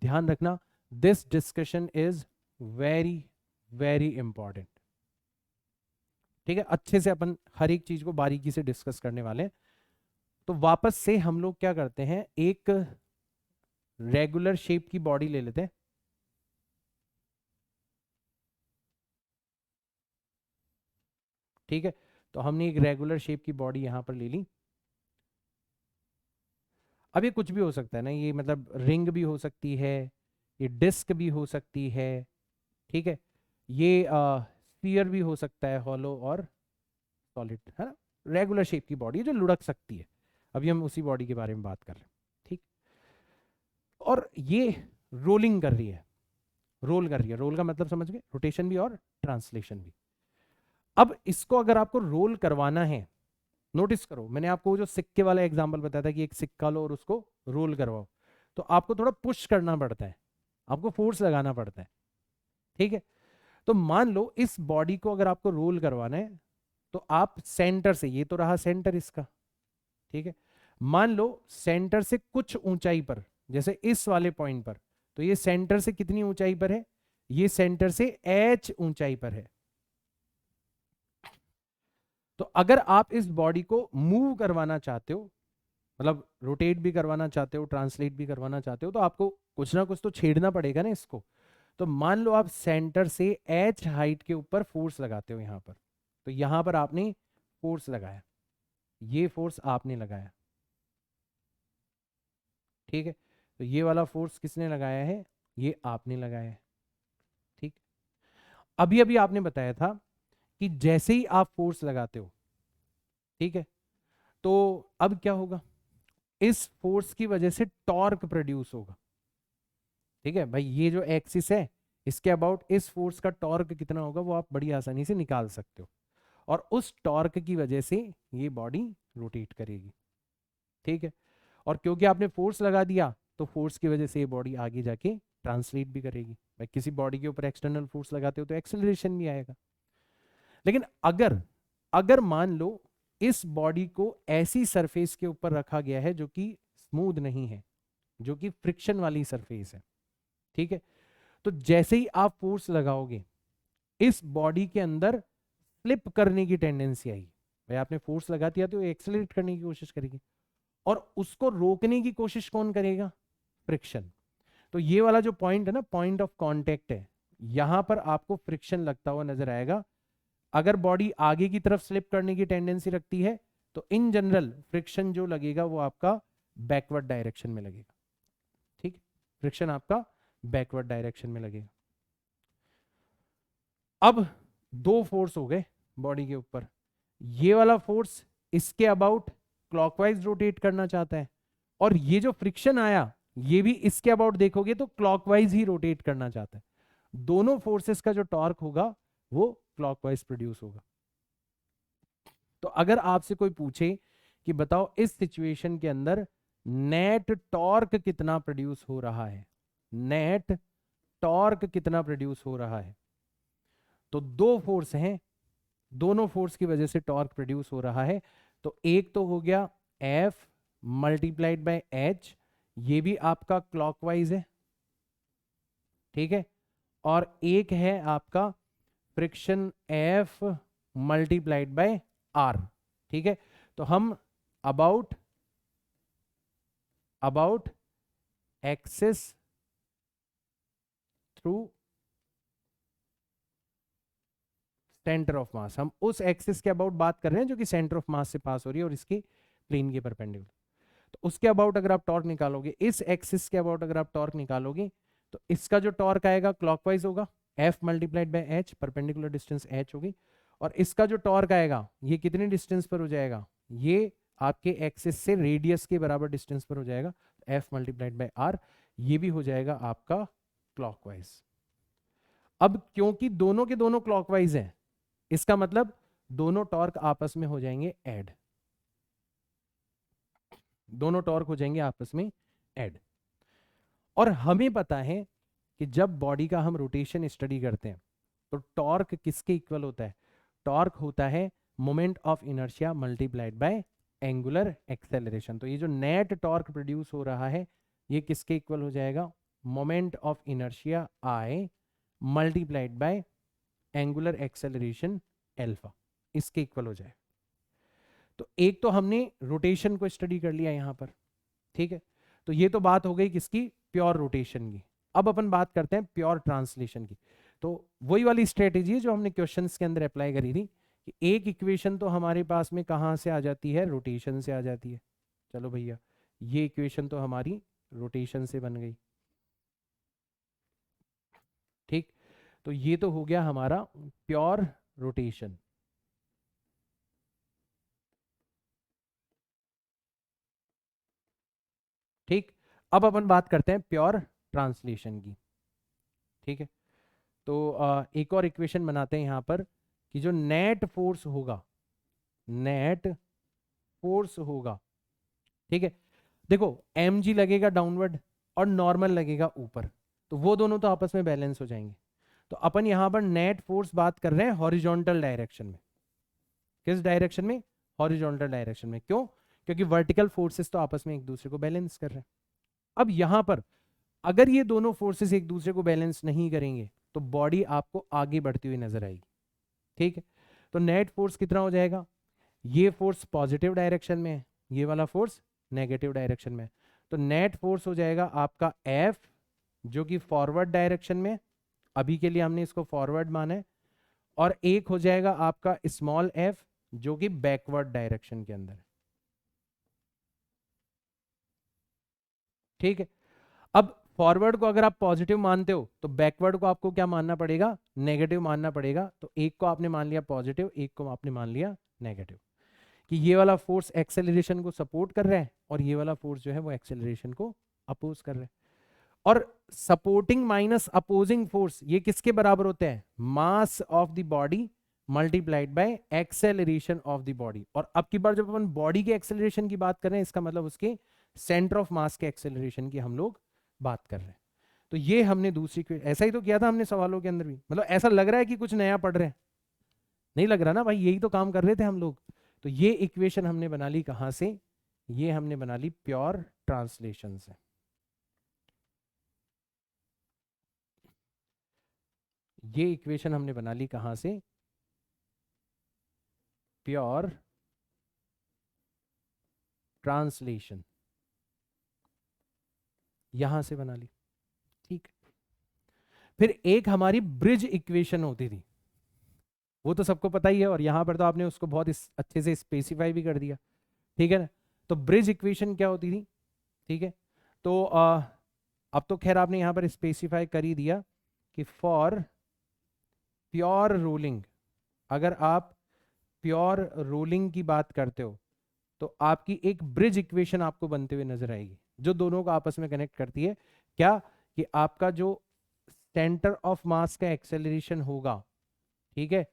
ध्यान रखना, this discussion is very very important, ठीक है। अच्छे से अपन हर एक चीज को बारीकी से डिस्कस करने वाले हैं। तो वापस से हम लोग क्या करते हैं, एक रेगुलर शेप की बॉडी ले लेते हैं, ठीक है। तो हमने एक रेगुलर शेप की बॉडी यहां पर ले ली। अब ये कुछ भी हो सकता है ना, ये मतलब रिंग भी हो सकती है, ये डिस्क भी हो सकती है, ठीक है, ये स्फीयर भी हो सकता है, हॉलो और सॉलिड, है ना। रेगुलर शेप की बॉडी जो लुढ़क सकती है, अभी हम उसी बॉडी के बारे में बात कर रहे हैं, ठीक। और ये रोलिंग कर रही है, रोल कर रही है, रोल का मतलब समझ गए, रोटेशन भी और ट्रांसलेशन भी। अब इसको अगर आपको रोल करवाना है, नोटिस करो मैंने आपको जो सिक्के वाला एग्जांपल बताया था कि एक सिक्का लो और उसको रोल करवाओ, तो आपको थोड़ा पुश करना पड़ता है, आपको फोर्स लगाना पड़ता है, ठीक है। तो मान लो इस बॉडी को अगर आपको रोल करवाना है तो आप सेंटर से, ये तो रहा सेंटर इसका, ठीक है, मान लो सेंटर से कुछ ऊंचाई पर, जैसे इस वाले पॉइंट पर, तो ये सेंटर से कितनी ऊंचाई पर है, ये सेंटर से h ऊंचाई पर है। तो अगर आप इस बॉडी को मूव करवाना चाहते हो, मतलब रोटेट भी करवाना चाहते हो, ट्रांसलेट भी करवाना चाहते हो, तो आपको कुछ ना कुछ तो छेड़ना पड़ेगा ना इसको। तो मान लो आप सेंटर से h हाइट के ऊपर फोर्स लगाते हो यहां पर, तो यहां पर आपने फोर्स लगाया, ये फोर्स आपने लगाया, ठीक है। तो ये वाला फोर्स किसने लगाया है, ये आपने लगाया है, ठीक। अभी अभी आपने बताया था कि जैसे ही आप फोर्स लगाते हो, ठीक है, तो अब क्या होगा, इस फोर्स की वजह से टॉर्क प्रोड्यूस होगा, ठीक है भाई। ये जो एक्सिस है इसके अबाउट इस फोर्स का टॉर्क कितना होगा वो आप बड़ी आसानी से निकाल सकते हो, और उस टॉर्क की वजह से ये बॉडी रोटेट करेगी, ठीक है। और क्योंकि आपने फोर्स लगा दिया तो फोर्स की वजह से ये बॉडी आगे जाके ट्रांसलेट भी करेगी। भाई किसी बॉडी के ऊपर एक्सटर्नल फोर्स लगाते हो तो एक्सेलरेशन भी आएगा। लेकिन अगर अगर मान लो इस बॉडी को ऐसी सरफेस के ऊपर रखा गया है जो कि स्मूथ नहीं है, जो कि फ्रिक्शन वाली सरफेस है, ठीक है, तो जैसे ही आप फोर्स लगाओगे इस बॉडी के अंदर स्लिप करने की टेंडेंसी आएगी। भाई आपने फोर्स लगा दिया तो एक्सेलरेट करने की कोशिश करेगी, और उसको रोकने की कोशिश कौन करेगा, फ्रिक्शन। तो ये वाला जो पॉइंट है ना, पॉइंट ऑफ कांटेक्ट है, यहां पर आपको फ्रिक्शन लगता हुआ नजर आएगा। अगर बॉडी आगे की तरफ स्लिप करने की टेंडेंसी रखती है तो इन जनरल फ्रिक्शन जो लगेगा वो आपका बैकवर्ड डायरेक्शन में लगेगा, ठीक, फ्रिक्शन आपका बैकवर्ड डायरेक्शन में लगेगा। अब दो फोर्स हो गए बॉडी के ऊपर, ये वाला फोर्स इसके अबाउट क्लॉकवाइज रोटेट करना चाहता है, और ये जो फ्रिक्शन आया ये भी इसके अबाउट देखोगे तो क्लॉकवाइज ही रोटेट करना चाहता है। दोनों फोर्सेस का जो टॉर्क होगा वो क्लॉकवाइज प्रोड्यूस होगा। तो अगर आपसे कोई पूछे कि बताओ इस सिचुएशन के अंदर नेट टॉर्क कितना प्रोड्यूस हो रहा है, नेट टॉर्क कितना प्रोड्यूस हो रहा है, तो दो फोर्स हैं, दोनों फोर्स की वजह से टॉर्क प्रोड्यूस हो रहा है। तो एक तो हो गया F मल्टीप्लाइड बाय H, ये भी आपका क्लॉकवाइज है, ठीक है, और एक है आपका friction F multiplied by R, ठीक है। तो हम about axis through centre of मास, हम उस एक्सिस के अबाउट बात कर रहे हैं जो कि सेंटर ऑफ मास से पास हो रही है और इसकी प्लेन के परपेंडिकुलर। तो उसके अबाउट अगर आप टॉर्क निकालोगे, इस एक्सिस के अबाउट अगर आप टॉर्क निकालोगे, तो इसका जो टॉर्क आएगा क्लॉकवाइज होगा, F multiplied by H, perpendicular distance H होगी, और इसका जो टॉर्क आएगा ये कितनी डिस्टेंस पर हो जाएगा, ये आपके एक्सिस से रेडियस के बराबर डिस्टेंस पर हो जाएगा, F मल्टीप्लाइड बाय R, ये भी हो जाएगा आपका क्लॉकवाइज। अब क्योंकि दोनों के दोनों क्लॉकवाइज हैं, इसका मतलब दोनों टॉर्क आपस में हो जाएंगे ऐड, दोनों टॉर्क हो जाएंगे आपस में ऐड। और हमें पता है कि जब बॉडी का हम रोटेशन स्टडी करते हैं तो टॉर्क किसके इक्वल होता है, टॉर्क होता है moment of inertia multiplied by angular acceleration. तो ये जो नेट टॉर्क प्रोड्यूस हो रहा है ये किसके इक्वल हो जाएगा, moment of inertia I multiplied by angular acceleration alpha, इसके इक्वल हो जाए। तो एक तो हमने रोटेशन को स्टडी कर लिया यहां पर, ठीक है, तो ये तो बात हो गई किसकी, प्योर रोटेशन की। अब अपन बात करते हैं प्योर ट्रांसलेशन की। तो वही वाली स्ट्रेटेजी है जो हमने क्वेश्चंस के अंदर अप्लाई करी थी कि एक इक्वेशन तो हमारे पास में कहां से आ जाती है, रोटेशन से आ जाती है। चलो भैया ये इक्वेशन तो हमारी रोटेशन से बन गई, ठीक। तो ये तो हो गया हमारा प्योर रोटेशन। ठीक, अब अपन बात करते हैं प्योर ट्रांसलेशन की, ठीक है। तो एक और इक्वेशन बनाते हैं यहां पर कि जो नेट फोर्स होगा, नेट फोर्स होगा, ठीक है, देखो mg लगेगा डाउनवर्ड और नॉर्मल लगेगा ऊपर, तो वो दोनों तो आपस में बैलेंस हो जाएंगे। तो अपन यहां पर नेट फोर्स बात कर रहे हैं हॉरिजॉन्टल डायरेक्शन में, किस डायरेक्शन में, हॉरिजॉन्टल डायरेक्शन में। क्यों, क्योंकि वर्टिकल फोर्सेस तो आपस में एक दूसरे को बैलेंस कर रहे हैं। अब यहां पर अगर ये दोनों फोर्सेस एक दूसरे को बैलेंस नहीं करेंगे तो बॉडी आपको आगे बढ़ती हुई नजर आएगी, ठीक है। तो नेट फोर्स कितना हो जाएगा, ये फोर्स पॉजिटिव डायरेक्शन में है, ये वाला फोर्स नेगेटिव डायरेक्शन में है। तो नेट फोर्स हो जाएगा आपका F जो कि फॉरवर्ड डायरेक्शन में, अभी के लिए हमने इसको फॉरवर्ड माना है, और एक हो जाएगा आपका स्मॉल f जो कि बैकवर्ड डायरेक्शन के अंदर है, ठीक है। अब फॉरवर्ड को अगर आप पॉजिटिव मानते हो तो बैकवर्ड को आपको क्या मानना पड़ेगा, नेगेटिव मानना पड़ेगा। तो एक को आपने मान लिया पॉजिटिव, एक को आपने मान लिया नेगेटिव, कि ये वाला फोर्स एक्सेलरेशन को सपोर्ट कर रहा है और ये वाला फोर्स जो है वो एक्सेलरेशन को अपोज कर रहा है। और सपोर्टिंग माइनस अपोजिंग फोर्स ये किसके बराबर होते हैं, mass of the body multiplied by acceleration of the body. और अब की बार जब अपन बॉडी के एक्सेलरेशन की बात कर रहे हैं इसका मतलब उसके सेंटर ऑफ मास के एक्सेलरेशन की हम लोग बात कर रहे हैं। तो ये हमने दूसरी, ऐसा ही तो किया था हमने सवालों के अंदर भी, मतलब ऐसा लग रहा है कि कुछ नया पढ़ रहे हैं, नहीं लग रहा ना भाई, यही तो काम कर रहे थे हम लोग। तो ये इक्वेशन हमने बना ली कहां से, ये हमने बना ली प्योर ट्रांसलेशन से। ये इक्वेशन हमने बना ली कहां से, प्योर ट्रांसलेशन, यहां से बना ली, ठीक। फिर एक हमारी ब्रिज इक्वेशन होती थी, वो तो सबको पता ही है, और यहां पर तो आपने उसको बहुत अच्छे से स्पेसिफाई भी कर दिया, ठीक है ना। तो ब्रिज इक्वेशन क्या होती थी, ठीक है। तो अब तो खैर आपने यहां पर स्पेसिफाई कर ही दिया कि फॉर प्योर रोलिंग, अगर आप प्योर रोलिंग की बात करते हो तो आपकी एक ब्रिज इक्वेशन आपको बनते हुए नजर आएगी। जो दोनों को आपस में कनेक्ट करती है। क्या कि आपका जो सेंटर ऑफ मास का एक्सेलरेशन होगा, ठीक है,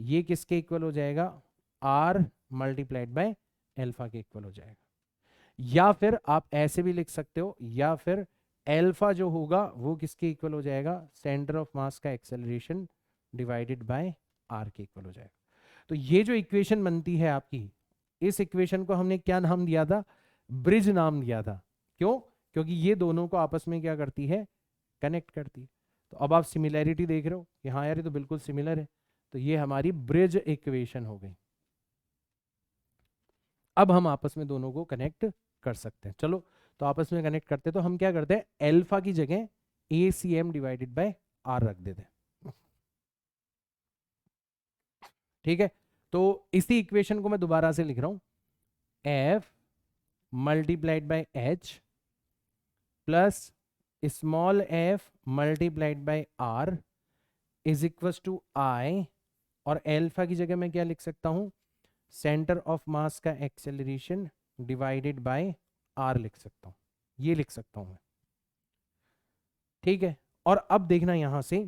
ये किसके इक्वल हो जाएगा, आर मल्टीप्लाइड बाय एल्फा के इक्वल हो जाएगा। या फिर आप ऐसे भी लिख सकते हो, या फिर एल्फा जो होगा वो किसके इक्वल हो जाएगा, सेंटर ऑफ मास का एक्सेलरेशन डिवाइडेड बाय आर के इक्वल हो जाएगा। तो ये जो इक्वेशन बनती है आपकी, इस इक्वेशन को हमने क्या नाम दिया था, ब्रिज नाम दिया था। क्यों? क्योंकि ये दोनों को आपस में क्या करती है, कनेक्ट करती है। तो अब आप सिमिलैरिटी देख रहे हो कि हाँ यार ये तो बिल्कुल सिमिलर है, तो ये हमारी ब्रिज इक्वेशन हो गई। अब हम आपस में दोनों को कनेक्ट कर सकते हैं। चलो तो आपस में कनेक्ट करते, तो हम क्या करते हैं, एल्फा की जगह ACM डिवाइडेड बाय आर रख देते हैं। ठीक है, तो इसी इक्वेशन को मैं दोबारा से लिख रहा हूं, F multiplied by H plus small f multiplied by R is equal to I, और एल्फा की जगह मैं क्या लिख सकता हूं, सेंटर ऑफ मास का एक्सेलरेशन डिवाइडेड बाय R लिख सकता हूं, ये लिख सकता हूं मैं। ठीक है, और अब देखना यहां से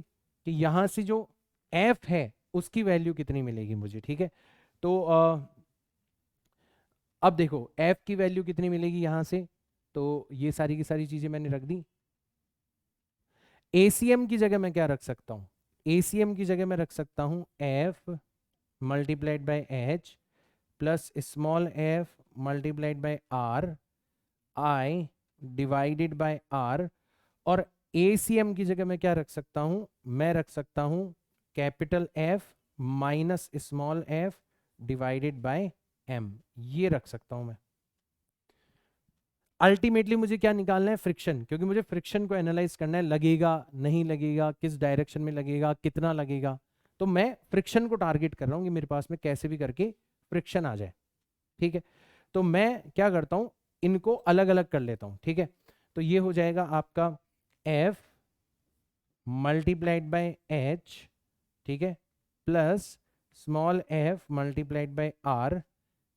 कि यहां से जो f है उसकी वैल्यू कितनी मिलेगी मुझे। ठीक है, तो अब देखो f की वैल्यू कितनी मिलेगी यहां से, तो ये सारी की सारी चीजें मैंने रख दी। ACM की जगह मैं क्या रख सकता हूं, ACM की जगह मैं रख सकता हूं f multiplied by h plus small f multiplied by r I divided by r, और ACM की जगह मैं क्या रख सकता हूं, मैं रख सकता हूं capital F minus small f divided by m, ये रख सकता हूं मैं। अल्टीमेटली मुझे क्या निकालना है, फ्रिक्शन, क्योंकि मुझे फ्रिक्शन को एनालाइज करना है, लगेगा नहीं लगेगा, किस डायरेक्शन में लगेगा, कितना लगेगा। तो मैं फ्रिक्शन को टारगेट कर रहा हूं कि मेरे पास में कैसे भी करके फ्रिक्शन आ जाए। ठीक है, तो मैं क्या करता हूं, इनको अलग अलग कर लेता हूं। ठीक है, तो ये हो जाएगा आपका F मल्टीप्लाइड बाय H, ठीक है, plus small f multiplied by R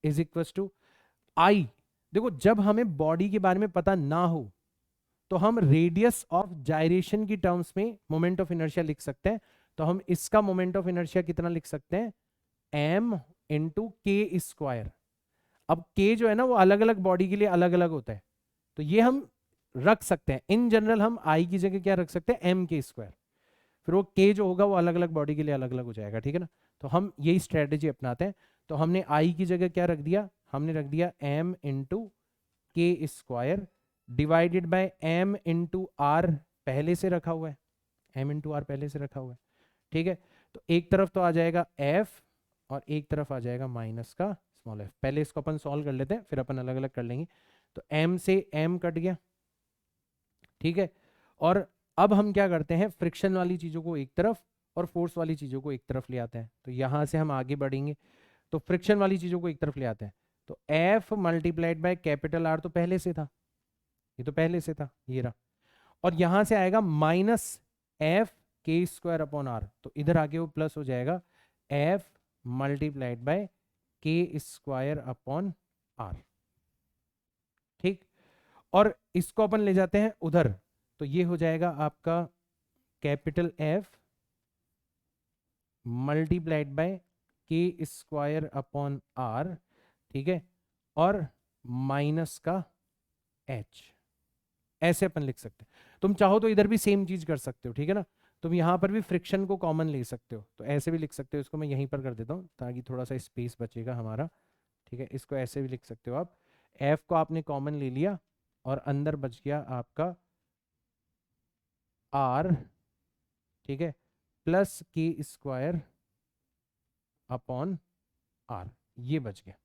is equal to I। देखो जब हमें बॉडी के बारे में पता ना हो तो हम रेडियस ऑफ जायरेशन की टर्म्स में मोमेंट ऑफ इनर्शिया लिख सकते हैं। तो हम इसका मोमेंट ऑफ इनर्शिया कितना लिख सकते हैं, m इंटू के स्क्वायर। अब k जो है ना वो अलग अलग बॉडी के लिए अलग अलग होता है, तो ये हम रख सकते हैं। इन जनरल हम I की जगह क्या रख सकते हैं, m के स्क्वायर, फिर वो k जो होगा वो अलग अलग बॉडी के लिए अलग अलग हो जाएगा। ठीक है ना, तो हम यही स्ट्रेटेजी अपनाते हैं। तो हमने I की जगह क्या रख दिया, हमने रख दिया m into K square divided by m into R, पहले से रखा हुआ है, m इंटू आर पहले से रखा हुआ है। ठीक है, तो एक तरफ तो आ जाएगा f और एक तरफ आ जाएगा माइनस का स्मॉल f। पहले इसको अपन सॉल्व कर लेते हैं, फिर अपन अलग अलग कर लेंगे। तो m से m कट गया। ठीक है, और अब हम क्या करते हैं, फ्रिक्शन वाली चीजों को एक तरफ और फोर्स वाली चीजों को एक तरफ ले आते हैं। तो यहां से हम आगे बढ़ेंगे, तो फ्रिक्शन वाली चीजों को एक तरफ ले आते हैं। तो F multiplied by capital R तो पहले से था, ये तो पहले से था, ये रहा, और यहां से आएगा माइनस F के स्क्वायर अपॉन R, तो इधर आके वो प्लस हो जाएगा F multiplied by K square upon R। ठीक, और इसको अपन ले जाते हैं उधर, तो ये हो जाएगा आपका capital F multiplied by K square upon R। ठीक है, और माइनस का H, ऐसे अपन लिख सकते हैं। तुम चाहो तो इधर भी सेम चीज कर सकते हो। ठीक है ना, तुम यहां पर भी फ्रिक्शन को कॉमन ले सकते हो, तो ऐसे भी लिख सकते हो। इसको मैं यहीं पर कर देता हूं ताकि थोड़ा सा स्पेस बचेगा हमारा। ठीक है, इसको ऐसे भी लिख सकते हो आप, F को आपने कॉमन ले लिया और अंदर बच गया आपका R, ठीक है, प्लस के स्क्वायर अपॉन R, ये बच गया।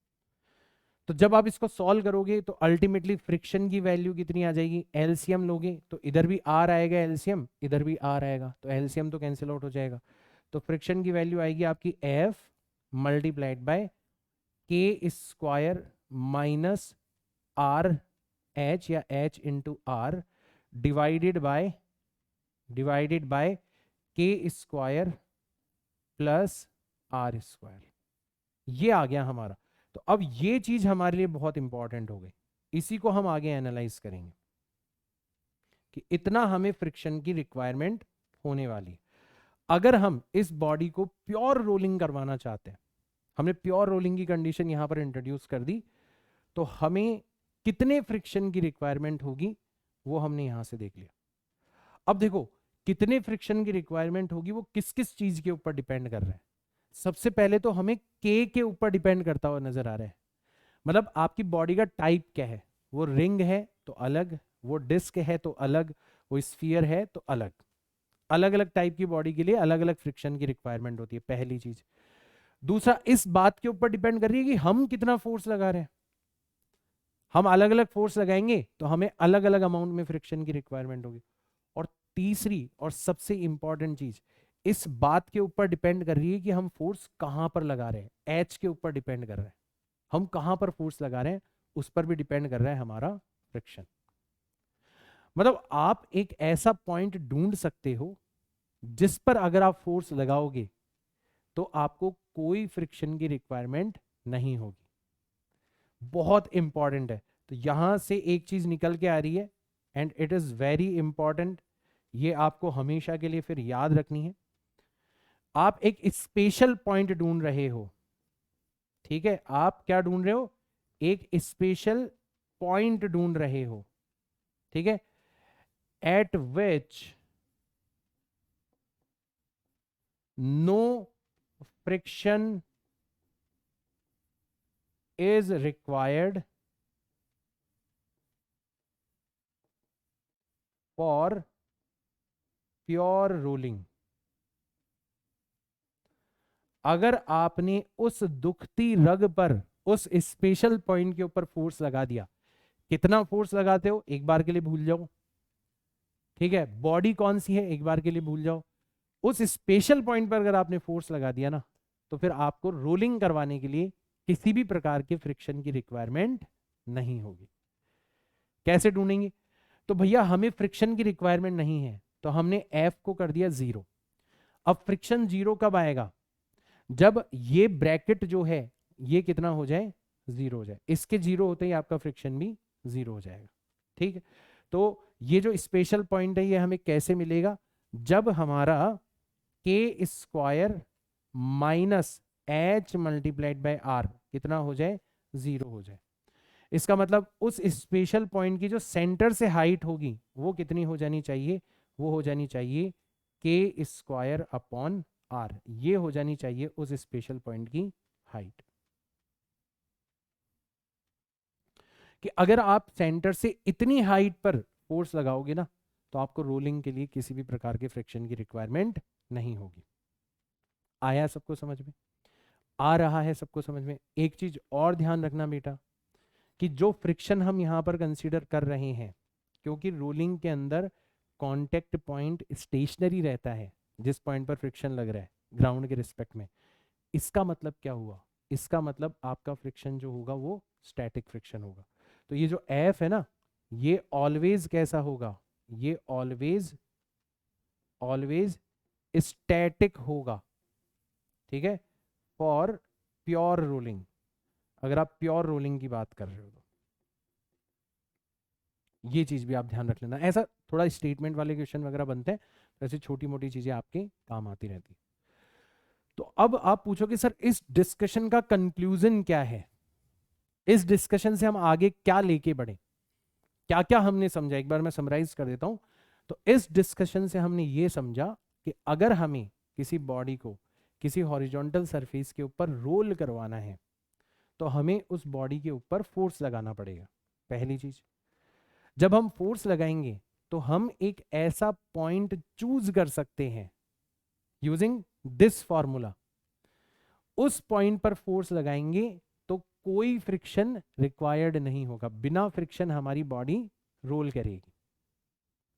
तो जब आप इसको सॉल्व करोगे तो अल्टीमेटली फ्रिक्शन की वैल्यू कितनी आ जाएगी, एलसीएम लोगे तो इधर भी R आएगा एलसीएम, इधर भी R आएगा, तो एलसीएम तो कैंसिल आउट हो जाएगा। तो फ्रिक्शन की वैल्यू आएगी आपकी F multiplied by K square minus R H या H into R divided by K square plus R square, ये आ गया हमारा। तो अब ये चीज हमारे लिए बहुत इंपॉर्टेंट हो गई, इसी को हम आगे एनालाइज करेंगे। कि इतना हमें फ्रिक्शन की रिक्वायरमेंट होने वाली है। अगर हम इस बॉडी को प्योर रोलिंग करवाना चाहते हैं, हमने प्योर रोलिंग की कंडीशन यहां पर इंट्रोड्यूस कर दी, तो हमें कितने फ्रिक्शन की रिक्वायरमेंट होगी वो हमने यहां से देख लिया। अब देखो कितने फ्रिक्शन की रिक्वायरमेंट होगी वो किस किस चीज के ऊपर डिपेंड कर रहा है। सबसे पहले तो हमें के ऊपर डिपेंड करता हुआ नजर आ रहा है। मतलब आपकी बॉडी का टाइप क्या है, वो रिंग है तो अलग, वो डिस्क है तो अलग, वो स्फीयर है तो अलग। अलग अलग टाइप की बॉडी के लिए अलग अलग फ्रिक्शन की रिक्वायरमेंट होती है, पहली चीज। दूसरा, इस बात के ऊपर डिपेंड कर रही है कि हम कितना फोर्स लगा रहे हैं। हम अलग अलग फोर्स लगाएंगे तो हमें अलग अलग अमाउंट में फ्रिक्शन की रिक्वायरमेंट होगी। और तीसरी और सबसे इंपॉर्टेंट चीज, इस बात के ऊपर डिपेंड कर रही है कि हम फोर्स कहां पर लगा रहे हैं। एच के ऊपर डिपेंड कर रहा है, हम कहां पर फोर्स लगा रहे हैं उस पर भी डिपेंड कर रहा है हमारा फ्रिक्शन। मतलब आप एक ऐसा पॉइंट ढूंढ सकते हो जिस पर अगर आप फोर्स लगाओगे तो आपको कोई फ्रिक्शन की रिक्वायरमेंट नहीं होगी। बहुत इंपॉर्टेंट है। तो यहां से एक चीज निकल के आ रही है and it is very important, ये आपको हमेशा के लिए फिर याद रखनी है। आप एक स्पेशल पॉइंट ढूंढ रहे हो, ठीक है, आप क्या ढूंढ रहे हो, एक स्पेशल पॉइंट ढूंढ रहे हो, ठीक है, at which no friction is required for pure rolling। अगर आपने उस दुखती रग पर उस स्पेशल पॉइंट के ऊपर फोर्स लगा दिया, कितना फोर्स लगाते हो एक बार के लिए भूल जाओ, ठीक है, बॉडी कौन सी है एक बार के लिए भूल जाओ, उस स्पेशल पॉइंट पर अगर आपने फोर्स लगा दिया ना, तो फिर आपको रोलिंग करवाने के लिए किसी भी प्रकार के फ्रिक्शन की रिक्वायरमेंट नहीं होगी। कैसे ढूंढेंगे, तो भैया हमें फ्रिक्शन की रिक्वायरमेंट नहीं है तो हमने एफ को कर दिया 0। अब फ्रिक्शन 0 कब आएगा, जब ये ब्रैकेट जो है ये कितना हो जाए, 0 हो जाए। इसके 0 होते ही आपका फ्रिक्शन भी 0 हो जाएगा, ठीक है। तो ये जो स्पेशल पॉइंट है ये हमें कैसे मिलेगा, जब हमारा K square minus H multiplied by R कितना हो जाए, 0 हो जाए। इसका मतलब उस स्पेशल पॉइंट की जो सेंटर से हाइट होगी वो कितनी हो जानी चाहिए, वो हो जानी चाहिए के स्क्वायर अपॉन आर, ये हो जानी चाहिए उस स्पेशल पॉइंट की हाइट। कि अगर आप सेंटर से इतनी हाइट पर फोर्स लगाओगे ना तो आपको रोलिंग के लिए किसी भी प्रकार के फ्रिक्शन की रिक्वायरमेंट नहीं होगी। आया सबको समझ में, आ रहा है सबको समझ में। एक चीज और ध्यान रखना बेटा, कि जो फ्रिक्शन हम यहां पर कंसीडर कर रहे हैं, क्योंकि रोलिंग के अंदर कांटेक्ट पॉइंट स्टेशनरी रहता है, जिस पॉइंट पर फ्रिक्शन लग रहा है ग्राउंड के रिस्पेक्ट में, इसका मतलब क्या हुआ, इसका मतलब आपका फ्रिक्शन जो होगा वो स्टैटिक फ्रिक्शन होगा। तो ये जो एफ है ना, ये ऑलवेज कैसा होगा, ये ऑलवेज ऑलवेज स्टैटिक होगा, ठीक है, फॉर प्योर रोलिंग। अगर आप प्योर रोलिंग की बात कर रहे हो तो ये चीज भी आप ध्यान रख लेना। ऐसा थोड़ा स्टेटमेंट वाले क्वेश्चन वगैरह बनते हैं, तो ऐसी छोटी मोटी चीजें आपके काम आती रहती। तो अब आप पूछोगे सर इस डिस्कशन का कंक्लूजन क्या है, इस डिस्कशन से हम आगे क्या लेके बढ़े, क्या क्या हमने समझा, एक बार मैं समराइज कर देता हूं। तो इस डिस्कशन से हमने ये समझा कि अगर हमें किसी बॉडी को किसी हॉरिजॉन्टल सरफेस के ऊपर रोल करवाना है तो हमें उस बॉडी के ऊपर फोर्स लगाना पड़ेगा, पहली चीज। जब हम फोर्स लगाएंगे तो हम एक ऐसा पॉइंट चूज कर सकते हैं यूजिंग दिस फॉर्मूला, उस पॉइंट पर फोर्स लगाएंगे तो कोई फ्रिक्शन रिक्वायर्ड नहीं होगा, बिना फ्रिक्शन हमारी बॉडी रोल करेगी,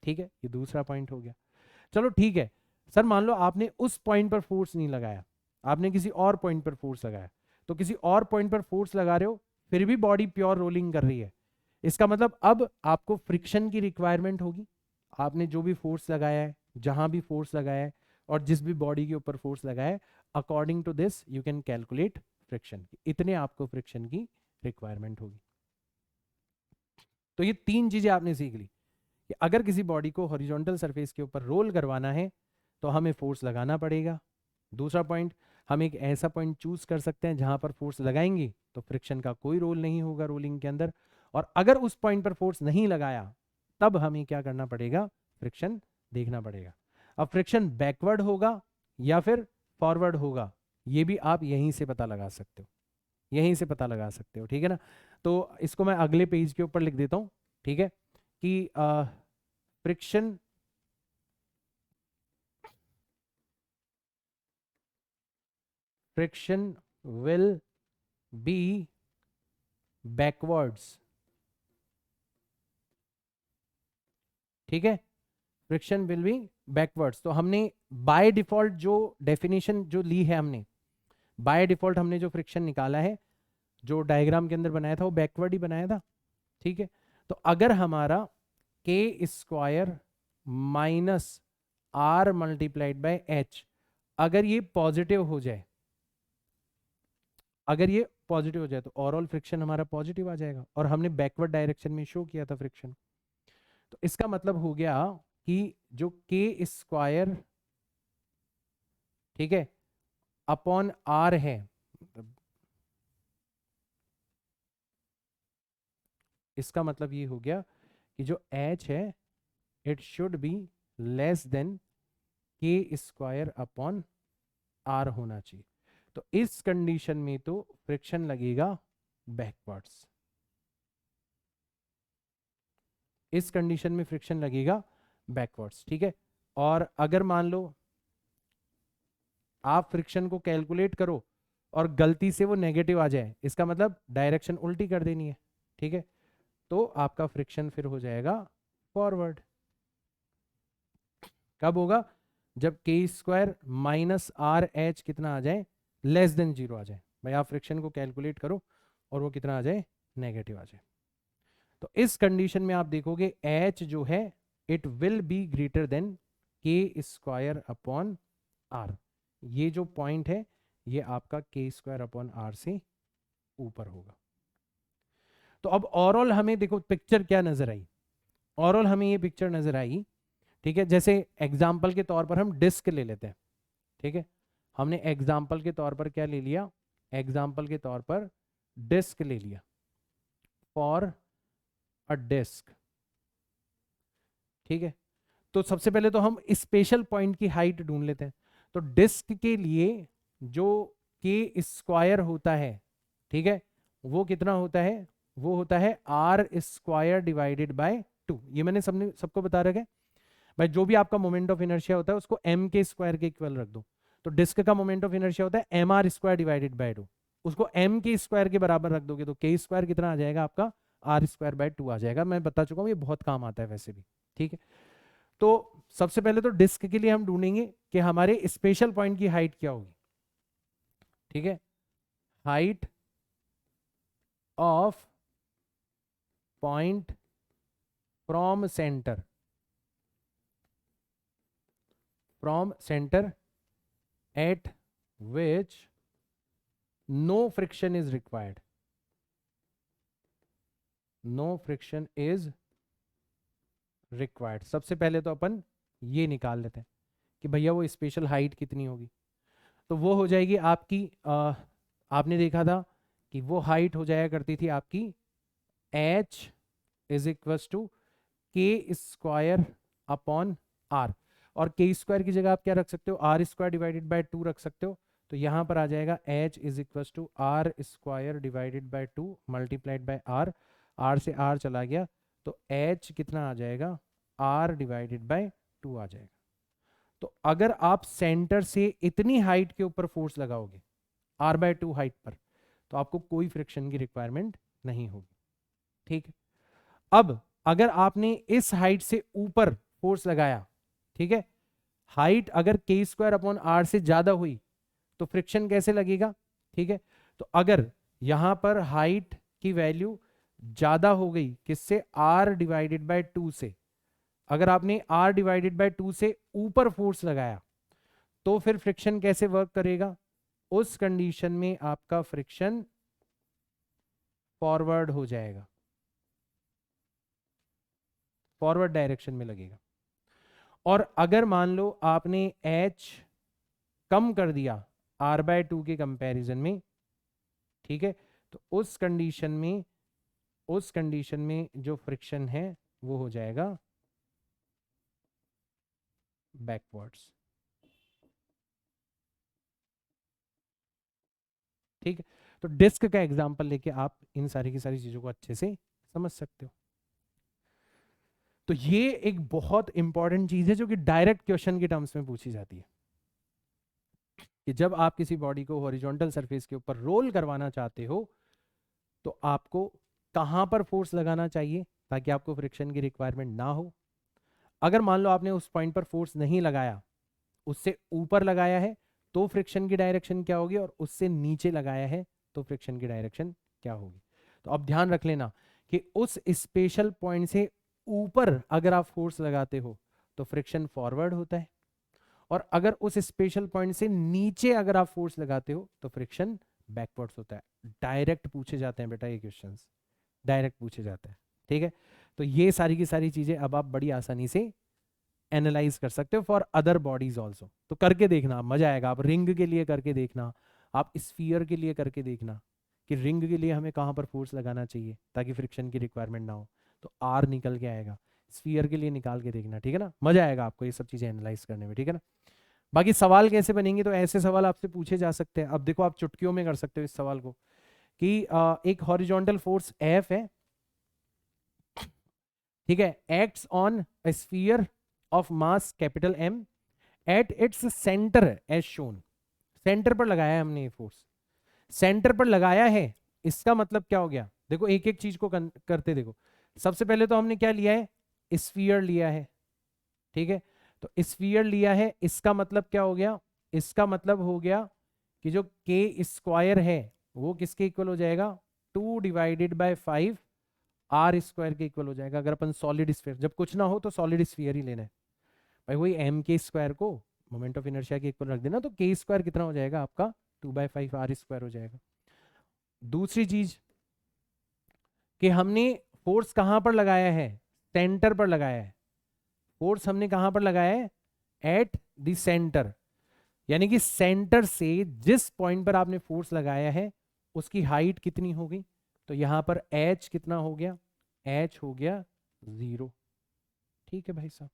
ठीक है। ये दूसरा पॉइंट हो गया। चलो ठीक है सर, मान लो आपने उस पॉइंट पर फोर्स नहीं लगाया, आपने किसी और पॉइंट पर फोर्स लगाया, तो किसी और पॉइंट पर फोर्स लगा रहे हो फिर भी बॉडी प्योर रोलिंग कर रही है, इसका मतलब अब आपको फ्रिक्शन की रिक्वायरमेंट होगी। आपने जो भी फोर्स लगाया है, जहां भी फोर्स लगाया है और जिस भी बॉडी के ऊपर फोर्स लगाया है, according to this you can calculate friction, इतने आपको फ्रिक्शन की रिक्वायरमेंट होगी। तो ये तीन चीजें आपने सीख ली कि कि अगर किसी बॉडी को हॉरिजॉन्टल सरफेस के ऊपर रोल करवाना है तो हमें फोर्स लगाना पड़ेगा। दूसरा पॉइंट, हम एक ऐसा पॉइंट चूज कर सकते हैं जहां पर फोर्स लगाएंगे तो फ्रिक्शन का कोई रोल नहीं होगा रोलिंग के अंदर, और अगर उस पॉइंट पर फोर्स नहीं लगाया तब हमें क्या करना पड़ेगा, फ्रिक्शन देखना पड़ेगा। अब फ्रिक्शन बैकवर्ड होगा या फिर फॉरवर्ड होगा, ये भी आप यहीं से पता लगा सकते हो, यहीं से पता लगा सकते हो, ठीक है ना। तो इसको मैं अगले पेज के ऊपर लिख देता हूं, ठीक है, कि friction friction will be backwards, ठीक है, फ्रिक्शन विल बी बैकवर्ड्स। तो हमने बाय डिफॉल्ट जो डेफिनेशन जो ली है, हमने बाय डिफॉल्ट हमने जो फ्रिक्शन निकाला है, जो डायग्राम के अंदर बनाया था वो बैकवर्ड ही बनाया था, ठीक है। तो अगर हमारा K square minus R multiplied by H, अगर ये पॉजिटिव हो जाए, अगर ये पॉजिटिव हो जाए तो ओवरऑल फ्रिक्शन हमारा पॉजिटिव आ जाएगा, और हमने बैकवर्ड डायरेक्शन में शो किया था फ्रिक्शन। तो इसका मतलब हो गया कि जो के स्क्वायर, ठीक है, अपॉन आर है, इसका मतलब ये हो गया कि जो एच है it should be less then के स्क्वायर अपॉन आर होना चाहिए। तो इस कंडीशन में तो फ्रिक्शन लगेगा बैकवर्ड्स, इस कंडीशन में फ्रिक्शन लगेगा बैकवर्ड्स, ठीक है। और अगर मान लो आप फ्रिक्शन को कैलकुलेट करो और गलती से वो नेगेटिव आ जाए, इसका मतलब डायरेक्शन उल्टी कर देनी है, ठीक है, तो आपका फ्रिक्शन फिर हो जाएगा फॉरवर्ड। कब होगा, जब के स्क्वायर माइनस आर एच कितना आ जाए, लेस देन जीरो आ जाए। भाई आप फ्रिक्शन को कैलकुलेट करो और वो कितना आ जाए, नेगेटिव आ जाए। तो इस कंडीशन में आप देखोगे एच जो है it will be greater than के स्क्वायर अपॉन आर, ये जो पॉइंट है ये आपका के स्क्वायर अपॉन आर से ऊपर होगा। तो अब ओवरऑल हमें देखो पिक्चर क्या नजर आई, ओवरऑल हमें ये पिक्चर नजर आई, ठीक है। जैसे एग्जाम्पल के तौर पर हम डिस्क ले लेते हैं, ठीक है, हमने एग्जाम्पल के तौर पर क्या ले लिया, एग्जाम्पल के तौर पर डिस्क ले लिया, फॉर अ डिस्क, ठीक है। तो सबसे पहले तो हम स्पेशल पॉइंट की हाइट ढूंढ लेते हैं। तो डिस्क के लिए जो के स्क्वायर होता है, ठीक है, वो कितना होता है, वो होता है आर स्क्वायर डिवाइडेड बाय 2। ये मैंने सबको बता रखा है भाई, जो भी आपका मोमेंट ऑफ इनर्शिया होता है उसको एम के स्क्वायर के इक्वल रख दो। तो डिस्क का मोमेंट ऑफ इनर्शिया होता है M R square divided by 2, उसको एम के स्क्वायर के बराबर रख दोगे तो के स्क्वायर कितना आ जाएगा आपका, आर स्क्वायर बाय 2 आ जाएगा। मैं बता चुका हूँ ये बहुत काम आता है वैसे भी, ठीक है। तो सबसे पहले तो डिस्क के लिए हम ढूंढेंगे कि हमारे स्पेशल पॉइंट की हाइट क्या होगी, ठीक है, height of point from centre, from centre at which no friction is required, no friction is required. सबसे पहले तो अपन ये निकाल लेते हैं कि भैया वो स्पेशल हाइट कितनी होगी। तो वो हो जाएगी आपकी आपने देखा था कि वो हाइट हो जाया करती थी आपकी h इज इक्वल टू के स्क्वायर अपॉन आर, और के स्क्वायर की जगह आप क्या रख सकते हो, आर स्क्वायर डिवाइडेड बाय 2 रख सकते हो। तो यहां पर आ जाएगा h is equal to R square divided by 2 multiplied by R, R से आर चला गया तो h कितना आ जाएगा, आर डिवाइडेड बाय 2 आ जाएगा। तो अगर आप सेंटर से इतनी हाइट के ऊपर फोर्स लगाओगे आर बाय 2 हाइट पर, तो आपको कोई फ्रिक्शन की रिक्वायरमेंट नहीं होगी, ठीक है। अब अगर आपने इस हाइट से ऊपर फोर्स लगाया, ठीक है, हाइट अगर के स्क्वायर अपॉन आर से ज्यादा हुई तो फ्रिक्शन कैसे लगेगा, ठीक है। तो अगर यहां पर हाइट की वैल्यू ज्यादा हो गई किससे, आर डिवाइडेड बाय 2 से, अगर आपने आर डिवाइडेड बाय 2 से ऊपर फोर्स लगाया तो फिर फ्रिक्शन कैसे वर्क करेगा, उस कंडीशन में आपका फ्रिक्शन फॉरवर्ड हो जाएगा, फॉरवर्ड डायरेक्शन में लगेगा। और अगर मान लो आपने h कम कर दिया r/2 के कंपैरिजन में, ठीक है, तो उस कंडीशन में जो फ्रिक्शन है वो हो जाएगा बैकवर्ड्स। ठीक है, तो डिस्क का एग्जांपल लेके आप इन सारी की सारी चीजों को अच्छे से समझ सकते हो। तो ये एक बहुत इंपॉर्टेंट चीज है जो कि डायरेक्ट क्वेश्चन के टर्म्स में पूछी जाती है कि जब आप किसी बॉडी को हॉरिजॉन्टल सरफेस के ऊपर रोल करवाना चाहते हो तो आपको कहां पर फोर्स लगाना चाहिए ताकि आपको फ्रिक्शन की रिक्वायरमेंट ना हो। अगर मान लो आपने उस पॉइंट पर फोर्स नहीं लगाया, उससे ऊपर लगाया है, तो फ्रिक्शन की डायरेक्शन क्या होगी, और उससे नीचे लगाया है तो फ्रिक्शन की डायरेक्शन क्या होगी। तो अब ध्यान रख लेना कि उस स्पेशल पॉइंट से ऊपर अगर आप फोर्स लगाते हो तो फ्रिक्शन फॉरवर्ड होता है, और अगर उस स्पेशल पॉइंट से नीचे अगर आप फोर्स लगाते हो तो फ्रिक्शन बैकवर्ड्स होता है। डायरेक्ट पूछे जाते हैं बेटा ये क्वेश्चंस, डायरेक्ट पूछे जाते हैं। ठीक है, तो ये सारी की सारी चीजें अब आप बड़ी आसानी से एनालाइज कर सकते हो फॉर अदर बॉडीज ऑल्सो। तो करके देखना, मजा आएगा। आप रिंग के लिए करके देखना, आप स्फीयर के लिए करके देखना कि रिंग के लिए हमें कहां पर फोर्स लगाना चाहिए ताकि फ्रिक्शन की रिक्वायरमेंट ना हो, तो आर निकल के आएगा। स्फीयर के लिए निकाल के देखना, ठीक है ना, मजा आएगा आपको ये सब चीजें एनालाइज करने में, ठीक है ना। बाकी सवाल कैसे बनेंगे, तो ऐसे सवाल आपसे पूछे जा सकते हैं। अब देखो आप चुटकियों में कर सकते हो इस सवाल को कि एक हॉरिजॉन्टल फोर्स एफ है, ठीक है, acts on a sphere of mass capital M at its centre as shown. Centre पर लगाया है हमने ये फोर्स, सेंटर पर लगाया है, इसका मतलब क्या हो गया, देखो एक एक चीज को करते देखो। सबसे पहले तो हमने क्या लिया है, स्फीयर लिया है, ठीक है, तो स्फीयर लिया है, इसका मतलब क्या हो गया, इसका मतलब हो गया कि जो के स्क्वायर है वो किसके इक्वल हो जाएगा, 2/5 आर स्क्वायर के इक्वल हो जाएगा। अगर अपन सॉलिड स्फीयर, जब कुछ ना हो तो सॉलिड स्फीयर ही लेना है भाई, वही एम के स्क्वायर को मोमेंट ऑफ इनर्शिया के इक्वल रख देना, तो के स्क्वायर कितना हो जाएगा आपका, 2/5 आर स्क्वायर हो जाएगा। दूसरी चीज कि हमने फोर्स कहां पर लगाया है, सेंटर पर लगाया है। फोर्स हमने कहां पर लगाया है, एट द सेंटर, यानी कि सेंटर से जिस पॉइंट पर आपने फोर्स लगाया है उसकी हाइट कितनी होगी, तो यहां पर h कितना हो गया, h हो गया 0। ठीक है भाई साहब,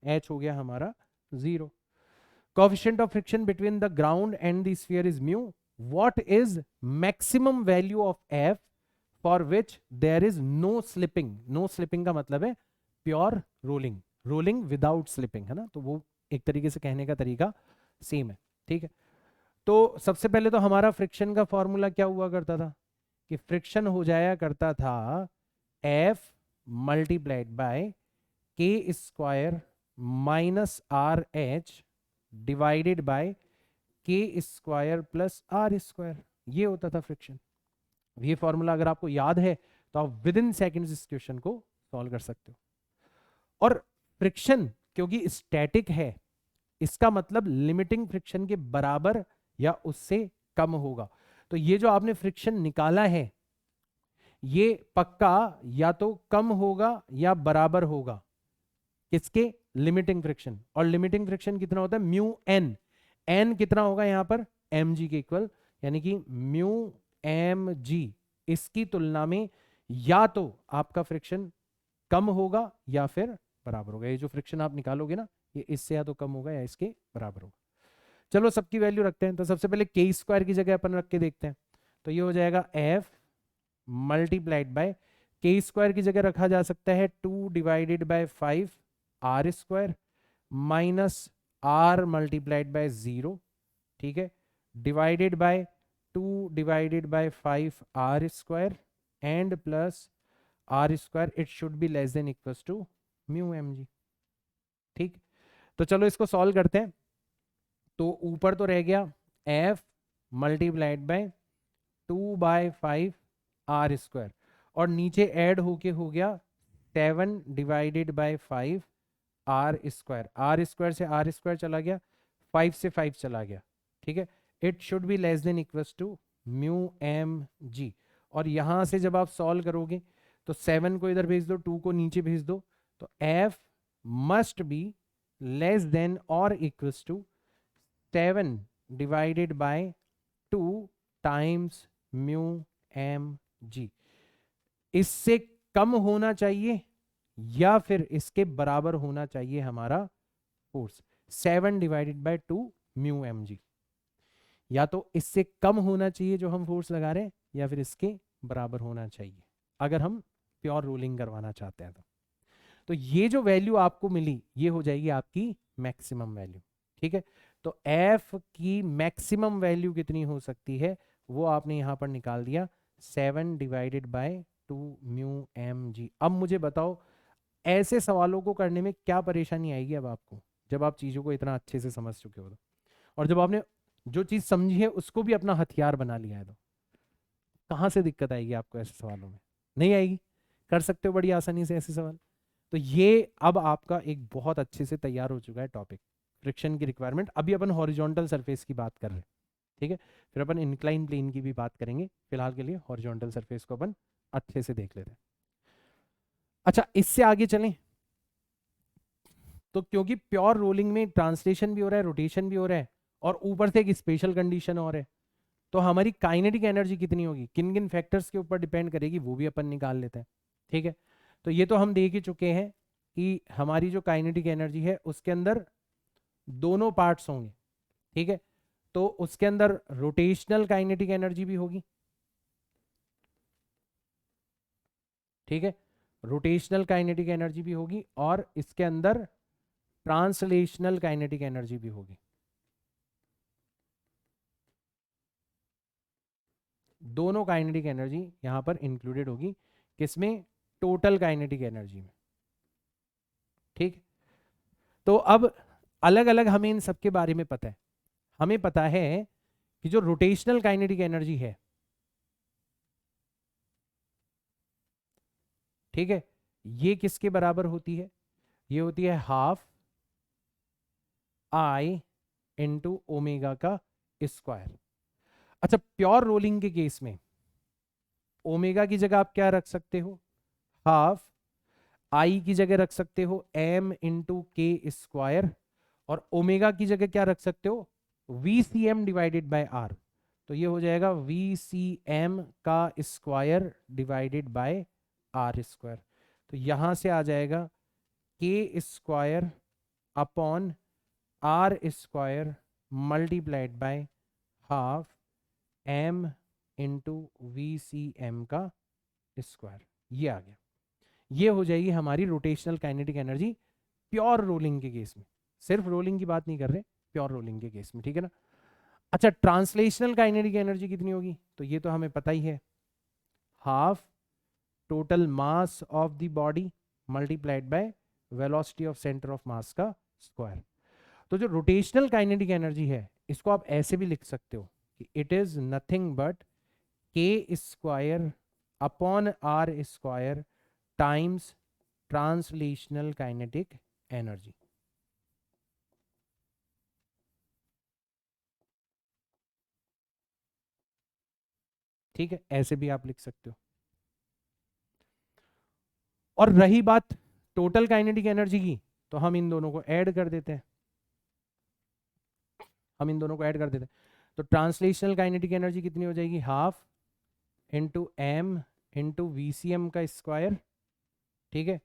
h हो गया हमारा 0। Coefficient of friction between the ground and the sphere is mu. What is maximum value of f for which there is no slipping. No slipping का मतलब है pure rolling, rolling without slipping, है ना, तो वो एक तरीके से कहने का तरीका सेम है। ठीक है, तो सबसे पहले तो हमारा फ्रिक्शन का फॉर्मूला क्या हुआ करता था कि फ्रिक्शन हो जाया करता था F multiplied by K square minus R H divided by K square plus R square, ये होता था फ्रिक्शन। ये फॉर्मूला अगर आपको याद है तो आप विद इन सेकेंड्स इस क्वेश्चन को सॉल्व कर सकते हो। और फ्रिक्शन क्योंकि स्टैटिक है, इसका मतलब लिमिटिंग फ्रिक्शन के बराबर या उससे कम होगा। तो ये जो आपने फ्रिक्शन निकाला है ये पक्का या तो कम होगा या बराबर होगा किसके, लिमिटिंग फ्रिक्शन। और लिमिटिंग फ्रिक्शन कितना होता है, म्यू एन, एन कितना होगा यहां पर, एम जी के इक्वल, यानी कि म्यू एम जी, इसकी तुलना में या तो आपका फ्रिक्शन कम होगा या फिर बराबर होगा। ये जो फ्रिक्शन आप निकालोगे ना ये इससे या तो कम होगा या इसके बराबर होगा। चलो सबकी वैल्यू रखते हैं, तो सबसे पहले के स्क्वायर की जगह अपन रख के देखते हैं, तो ये हो जाएगा F multiplied by K square की जगह रखा जा सकता है 2/5 are square minus R multiplied by 0, ठीक है, divided by 2/5 are square and plus R square, it should be less than equals to mu M G. ठीक, तो चलो इसको सॉल्व करते हैं। तो ऊपर तो रह गया f multiplied by 2/5 are square, और नीचे ऐड होके हो गया 7/5 आर स्क्वायर, आर स्क्वायर से आर स्क्वायर चला गया, 5 से 5 चला गया, ठीक है, it should be less than equals to mu M G. और यहां से जब आप सॉल्व करोगे तो 7 को इधर भेज दो, 2 को नीचे भेज दो, तो F must be less than और equals to 7 divided by 2 times mu M G. इससे कम होना चाहिए या फिर इसके बराबर होना चाहिए हमारा force 7 divided by 2 mu M G. या तो इससे कम होना चाहिए जो हम फोर्स लगा रहे हैं, या फिर इसके बराबर होना चाहिए अगर हम प्योर रोलिंग करवाना चाहते हैं। तो ये जो वैल्यू आपको मिली ये हो जाएगी आपकी मैक्सिमम वैल्यू। ठीक है, तो F की मैक्सिमम वैल्यू कितनी हो सकती है वो आपने यहां पर निकाल दिया, 7 divided by 2 mu M G. अब मुझे बताओ ऐसे सवालों को करने में क्या परेशानी आएगी अब आपको, जब आप चीजों को इतना अच्छे से समझ चुके हो तो, और जब आपने जो चीज समझी है उसको भी अपना हथियार बना लिया है, तो कहां से दिक्कत आएगी आपको ऐसे सवालों में? नहीं आएगी, कर सकते हो बड़ी आसानी से ऐसे सवाल। तो ये अब आपका एक बहुत अच्छे से तैयार हो चुका है टॉपिक, फ्रिक्शन की रिक्वायरमेंट। अभी अपन हॉरिजॉन्टल सरफेस की बात कर रहे हैं, ठीक है, फिर अपन इंक्लाइन प्लेन की भी बात करेंगे। फिलहाल के लिए हॉरिजॉन्टल सरफेस को अपन अच्छे से देख लेते हैं। अच्छा, इससे आगे चलें तो क्योंकि प्योर रोलिंग में ट्रांसलेशन भी हो रहा है, रोटेशन भी हो रहा है, और ऊपर से एक स्पेशल कंडीशन और है, तो हमारी काइनेटिक एनर्जी कितनी होगी, किन किन फैक्टर्स के ऊपर डिपेंड करेगी, वो भी अपन निकाल लेते हैं। ठीक है, तो ये तो हम देख ही चुके हैं कि हमारी जो काइनेटिक एनर्जी है उसके अंदर दोनों पार्ट्स होंगे। ठीक है, तो उसके अंदर रोटेशनल काइनेटिक एनर्जी भी होगी। ठीक है, रोटेशनल काइनेटिक एनर्जी भी होगी, और इसके अंदर ट्रांसलेशनल काइनेटिक एनर्जी भी होगी। दोनों काइनेटिक एनर्जी यहां पर इंक्लूडेड होगी, किसमें? टोटल काइनेटिक एनर्जी में। ठीक, तो अब अलग अलग हमें इन सब के बारे में पता है। हमें पता है कि जो रोटेशनल काइनेटिक एनर्जी है, ठीक है, ये किसके बराबर होती है? ये होती है हाफ आई इंटू ओमेगा का स्क्वायर। अच्छा, प्योर रोलिंग के केस में ओमेगा की जगह आप क्या रख सकते हो? हाफ। आई की जगह रख सकते हो एम इंटू के स्क्वायर, और ओमेगा की जगह क्या रख सकते हो? V C M divided by R. तो ये हो जाएगा वी सी एम का square divided by are square. तो यहां से आ जाएगा K square upon R square multiplied by half M into V C M का स्क्वायर। ये आ गया, ये हो जाएगी हमारी rotational kinetic energy pure rolling के केस में। सिर्फ रोलिंग की बात नहीं कर रहे, प्योर रोलिंग के केस में। ठीक है ना? अच्छा, ट्रांसलेशनल काइनेटिक एनर्जी कितनी होगी? तो ये तो हमें पता ही है, half total mass of the body multiplied by velocity of centre of मास का स्क्वायर। तो जो रोटेशनल काइनेटिक एनर्जी है इसको आप ऐसे भी लिख सकते हो कि it is nothing but K square upon R square times translational kinetic energy. ठीक है, ऐसे भी आप लिख सकते हो। और रही बात टोटल काइनेटिक एनर्जी की, तो हम इन दोनों को ऐड कर देते हैं। हम इन दोनों को ऐड कर देते हैं, तो ट्रांसलेशनल काइनेटिक एनर्जी कितनी हो जाएगी? Half into M into V C M का स्क्वायर। ठीक है,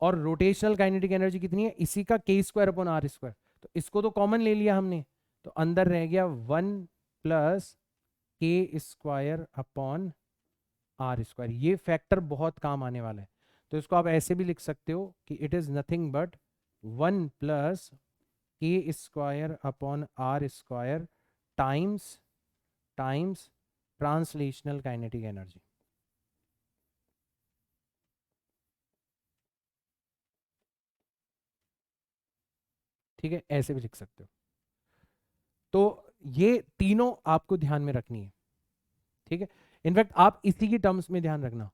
और रोटेशनल काइनेटिक एनर्जी कितनी है? इसी का के स्क्वायर अपॉन आर स्क्वायर। तो इसको तो कॉमन ले लिया हमने, तो अंदर रह गया 1 प्लस के स्क्वायर अपॉन आर स्क्वायर। ये फैक्टर बहुत काम आने वाला है, तो इसको आप ऐसे भी लिख सकते हो कि it is nothing but 1 plus के square upon R square times times translational kinetic energy. ठीक है, ऐसे भी लिख सकते हो। तो ये तीनों आपको ध्यान में रखनी है। ठीक है, इनफैक्ट आप इसी की टर्म्स में ध्यान रखना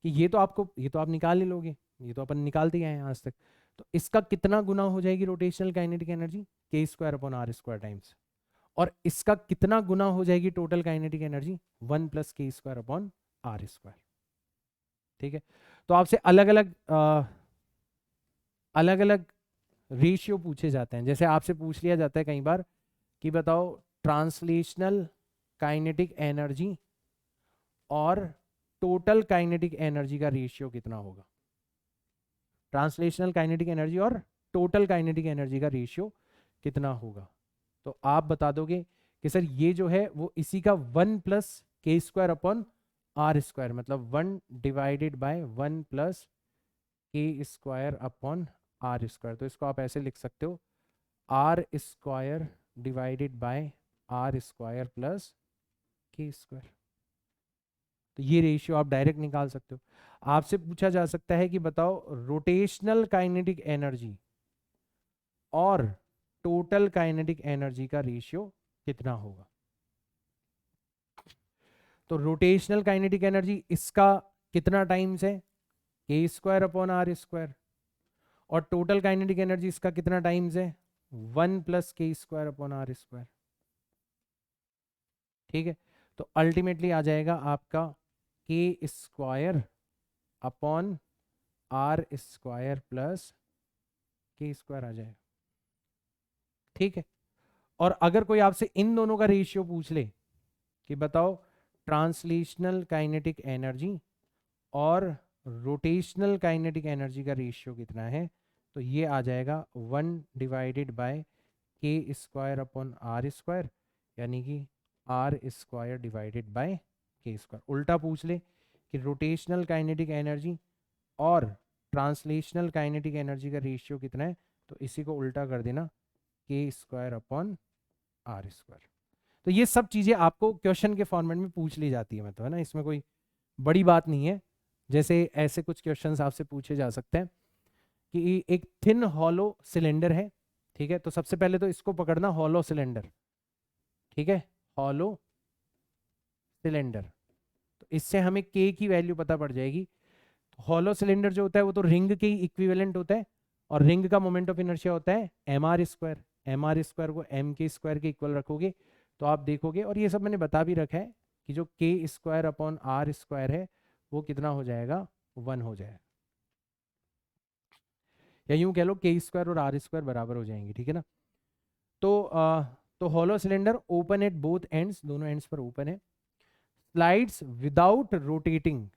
कि ये तो आप निकाल ही लोगे, ये तो अपन निकालते ही आए हैं आज तक। तो इसका कितना गुना हो जाएगी rotational kinetic energy? K square upon R square times. और इसका कितना गुना हो जाएगी टोटल काइनेटिक एनर्जी? 1 प्लस के स्क्वायर अपॉन आर स्क्वायर। ठीक है, तो आपसे अलग अलग अलग अलग रेशियो पूछे जाते हैं। जैसे आपसे पूछ लिया जाता है कई बार कि बताओ ट्रांसलेशनल काइनेटिक एनर्जी और टोटल काइनेटिक एनर्जी का रेशियो कितना होगा। ट्रांसलेशनल काइनेटिक एनर्जी और टोटल काइनेटिक एनर्जी का रेशियो कितना होगा। तो आप बता दोगे कि सर ये जो है वो इसी का 1 प्लस के स्क्वायर अपॉन आर स्क्वायर, मतलब 1 डिवाइडेड बाय 1 प्लस के स्क्वायर अपॉन आर स्क्वायर। तो इसको आप ऐसे लिख सकते हो R square divided by are square plus के स्क्वायर। तो ये रेशियो आप डायरेक्ट निकाल सकते हो। आपसे पूछा जा सकता है कि बताओ रोटेशनल काइनेटिक एनर्जी और टोटल काइनेटिक एनर्जी का रेशियो कितना होगा। तो रोटेशनल काइनेटिक एनर्जी इसका कितना टाइम्स है, के स्क्वायर अपॉन आर स्क्वायर, और टोटल काइनेटिक एनर्जी इसका कितना टाइम्स है, 1 प्लस के स्क्वायर अपॉन आर स्क्वायर। ठीक है, तो अल्टीमेटली आ जाएगा आपका K square upon R square plus के स्क्वायर आ जाएगा। ठीक है, और अगर कोई आपसे इन दोनों का रेशियो पूछ ले कि बताओ ट्रांसलेशनल काइनेटिक एनर्जी और रोटेशनल काइनेटिक एनर्जी का रेशियो कितना है, तो ये आ जाएगा 1 divided bye K square upon R square, यानी कि are square divided bye K square. उल्टा पूछ ले कि रोटेशनल काइनेटिक एनर्जी और ट्रांसलेशनल काइनेटिक एनर्जी का रेशियो कितना है, तो इसी को उल्टा कर देना के स्क्वायर अपॉन आर स्क्वायर। तो ये सब चीज़ें आपको क्वेश्चन के फॉर्मेट में पूछ ली जाती है, मतलब है ना, इसमें कोई बड़ी बात नहीं है। जैसे ऐसे कुछ क्वेश्चंस आपसे पूछे जा सकते हैं कि एक थिन हॉलो सिलेंडर है, ठीक है, तो सबसे पहले तो इसको पकड़ना हॉलो सिलेंडर, ठीक है, हॉलो सिलेंडर, तो इससे हमें के की वैल्यू पता पड़ जाएगी। हॉलो सिलेंडर जो होता है वो तो रिंग के इक्विवेलेंट होता है, और रिंग का मोमेंट ऑफ इनर्शिया होता है M R square. M R square को एम के स्क्वायर के इक्वल रखोगे तो आप देखोगे, और ये सब मैंने बता भी रखा है कि जो के स्क्वायर अपॉन आर स्क्वायर है वो कितना हो जाएगा, 1 हो जाएगा, या यूं कह लो के स्क्वायर और आर स्क्वायर बराबर हो जाएंगे। ठीक है ना, तो hollow cylinder open at both ends, दोनों एंड्स पर ओपन है, slides without rotating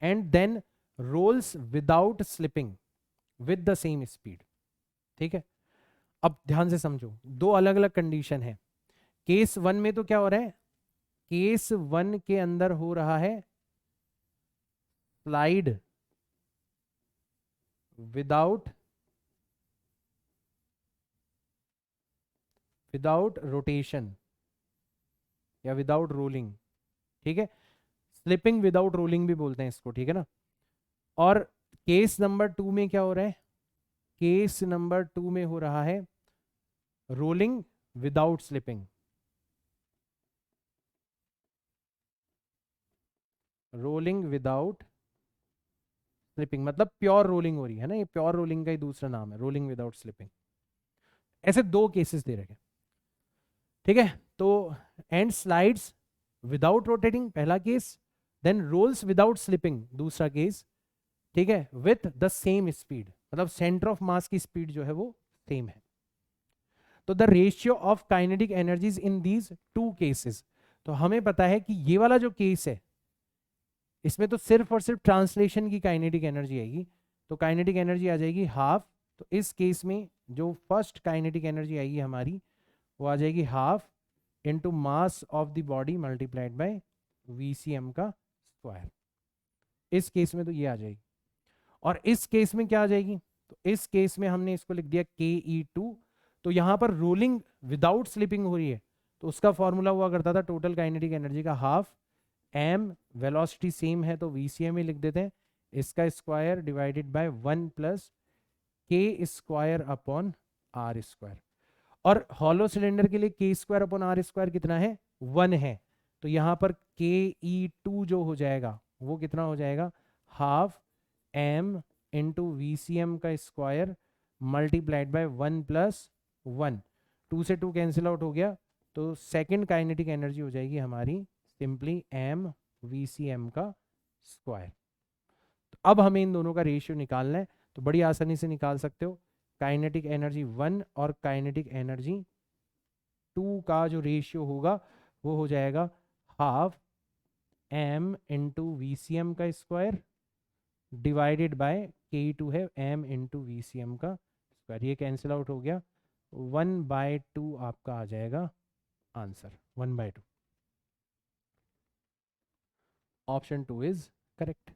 and then rolls without slipping with the same speed. ठीक है, अब ध्यान से समझो, दो अलग अलग कंडीशन है। केस 1 में तो क्या हो रहा है, केस 1 के अंदर हो रहा है स्लाइड विदाउट रोटेशन या विदाउट रोलिंग। ठीक है, स्लिपिंग विदाउट रोलिंग भी बोलते हैं इसको। ठीक है ना, और केस नंबर 2 में क्या हो रहा है, केस नंबर 2 में हो रहा है rolling without slipping. Rolling without slipping मतलब प्योर रोलिंग हो रही है ना, ये प्योर रोलिंग का ही दूसरा नाम है, रोलिंग विदाउट स्लिपिंग। ऐसे दो केसेस दे रखे। ठीक है, तो एंड स्लाइड्स विदाउट रोटेटिंग पहला case, then rolls without slipping दूसरा केस। ठीक है, विथ द सेम स्पीड, मतलब सेंटर ऑफ मास की स्पीड जो है वो सेम है। तो the ratio of kinetic energies in these two cases, तो हमें पता है कि ये वाला जो केस है इसमें तो सिर्फ और सिर्फ ट्रांसलेशन की काइनेटिक एनर्जी आएगी, तो काइनेटिक एनर्जी आ जाएगी हाफ। तो इस केस में जो फर्स्ट काइनेटिक एनर्जी आएगी हमारी वो आ जाएगी half into mass of the body multiplied by VCM का स्क्वायर। इस केस में तो ये आ जाएगी, और इस केस में क्या आ जाएगी, तो इस केस में हमने इसको लिख दिया KE2। तो यहां पर रोलिंग विदाउट स्लिपिंग हो रही है, तो उसका फॉर्मूला हुआ करता था टोटल काइनेटिक एनर्जी का हाफ m, वेलोसिटी सेम है तो VCM ही लिख देते हैं, इसका स्क्वायर डिवाइडेड बाय 1 प्लस के स्क्वायर अपॉन आर स्क्वायर। और हॉलो सिलेंडर के लिए के स्क्वायर अपॉन आर स्क्वायर कितना है, 1 है, तो यहां पर KE2 जो हो जाएगा वो कितना हो जाएगा, हाफ m इंटू VCM का स्क्वायर मल्टीप्लाइड बाय 1 प्लस 1, 2 से 2 कैंसिल आउट हो गया, तो सेकेंड काइनेटिक एनर्जी हो जाएगी हमारी सिंपली m VCM का स्क्वायर। तो अब हमें इन दोनों का रेशियो निकालना है, तो बड़ी आसानी से निकाल सकते हो। काइनेटिक एनर्जी 1 और काइनेटिक एनर्जी 2 का जो रेशियो होगा वो हो जाएगा half m into V C M का स्क्वायर डिवाइडेड बाय Ke2 है m into V C M का स्क्वायर। ये कैंसिल आउट हो गया, 1/2 आपका आ जाएगा आंसर, 1/2। Option 2 is correct.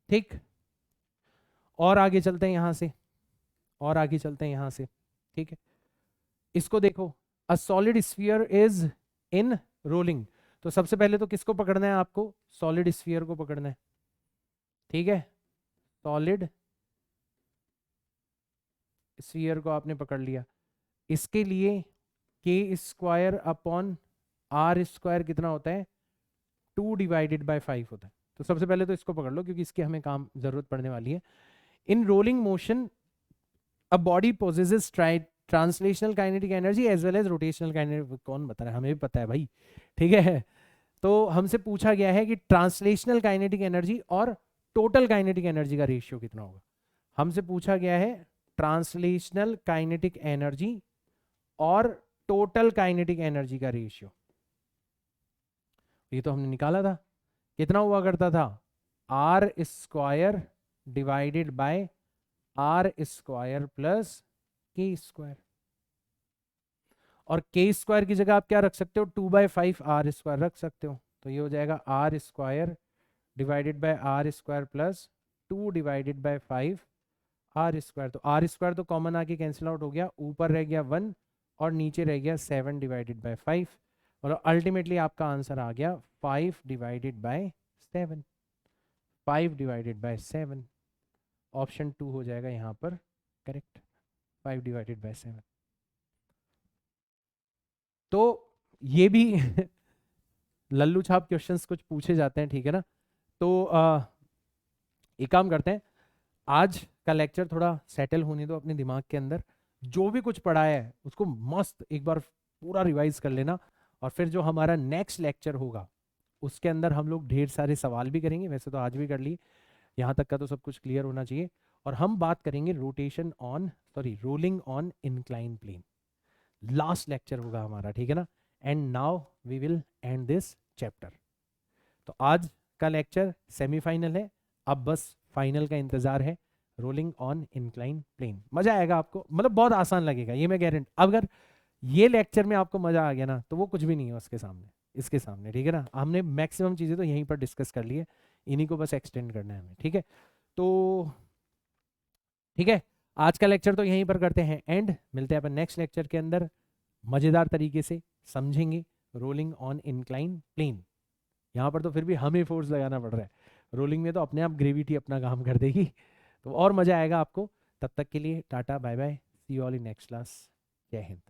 ठीक, और आगे चलते हैं यहां से, और आगे चलते हैं यहां से। ठीक है, इसको देखो, a solid sphere is in rolling. तो सबसे पहले तो किसको पकड़ना है आपको? सॉलिड स्फीयर को पकड़ना है। ठीक है, सॉलिड स्फीयर को आपने पकड़ लिया। इसके लिए के स्क्वायर अपॉन आर स्क्वायर कितना होता है? 2/5 होता है। तो सबसे पहले तो इसको पकड़ लो क्योंकि इसकी हमें काम जरूरत पड़ने वाली है। In rolling motion a body possesses translational kinetic energy as well as rotational kinetic. कौन बता रहा है? हमें भी पता है भाई। ठीक है, तो हमसे पूछा गया है कि ट्रांसलेशनल काइनेटिक एनर्जी और टोटल काइनेटिक एनर्जी का रेशियो कितना होगा। हमसे पूछा गया है ट्रांसलेशनल काइनेटिक एनर्जी और टोटल काइनेटिक एनर्जी का रेशियो। ये तो हमने निकाला था, कितना हुआ करता था? R square divided by are square plus के स्क्वायर। और के स्क्वायर की जगह आप क्या रख सकते हो? 2/5 आर स्क्वायर रख सकते हो। तो ये हो जाएगा r square divided by are square plus 2/5 are square. तो आर स्क्वायर तो कॉमन आके कैंसिल आउट हो गया, ऊपर रह गया 1 और नीचे रह गया 7/5। और अल्टीमेटली आपका आंसर आ गया 5/7। 5/7 ऑप्शन 2 हो जाएगा यहाँ पर करेक्ट, 5/7। तो ये भी लल्लू छाप क्वेश्चंस कुछ पूछे जाते हैं, ठीक है ना। तो एक काम करते हैं, आज का लेक्चर थोड़ा सेटल होने दो अपने दिमाग के अंदर। जो भी कुछ पढ़ाया है उसको मस्त एक बार पूरा रिवाइज कर लेना, और फिर जो हमारा नेक्स्ट लेक्चर होगा उसके अंदर हम लोग ढेर सारे सवाल भी करेंगे। वैसे तो आज भी कर लिए, यहाँ तक का तो सब कुछ क्लियर होना चाहिए। और हम बात करेंगे rolling on incline plane. Last lecture होगा हमारा, ठीक है ना। And now we will end this chapter. तो आज का लेक्चर सेमीफाइनल है, अब बस फाइनल का इंतजार है। रोलिंग ऑन इंक्लाइन प्लेन, मजा आएगा आपको, मतलब बहुत आसान लगेगा ये मैं गारंटी। अगर ये लेक्चर में आपको मजा आ गया ना तो वो कुछ भी नहीं है उसके सामने, इसके सामने, ठीक है ना। हमने मैक्सिमम चीजें तो यहीं पर डिस्कस कर ली है, इन्हीं को बस एक्सटेंड करना है हमें, ठीक है। तो ठीक है, आज का लेक्चर तो यहीं पर करते हैं एंड, मिलते हैं अपन नेक्स्ट लेक्चर के अंदर। मजेदार तरीके से समझेंगे रोलिंग ऑन इंक्लाइन प्लेन। यहाँ पर तो फिर भी हमें फोर्स लगाना पड़ रहा है, रोलिंग में तो अपने आप ग्रेविटी अपना काम कर देगी। तो और मजा आएगा आपको। तब तक के लिए tata bye bye, see you all in next class. जय हिंद।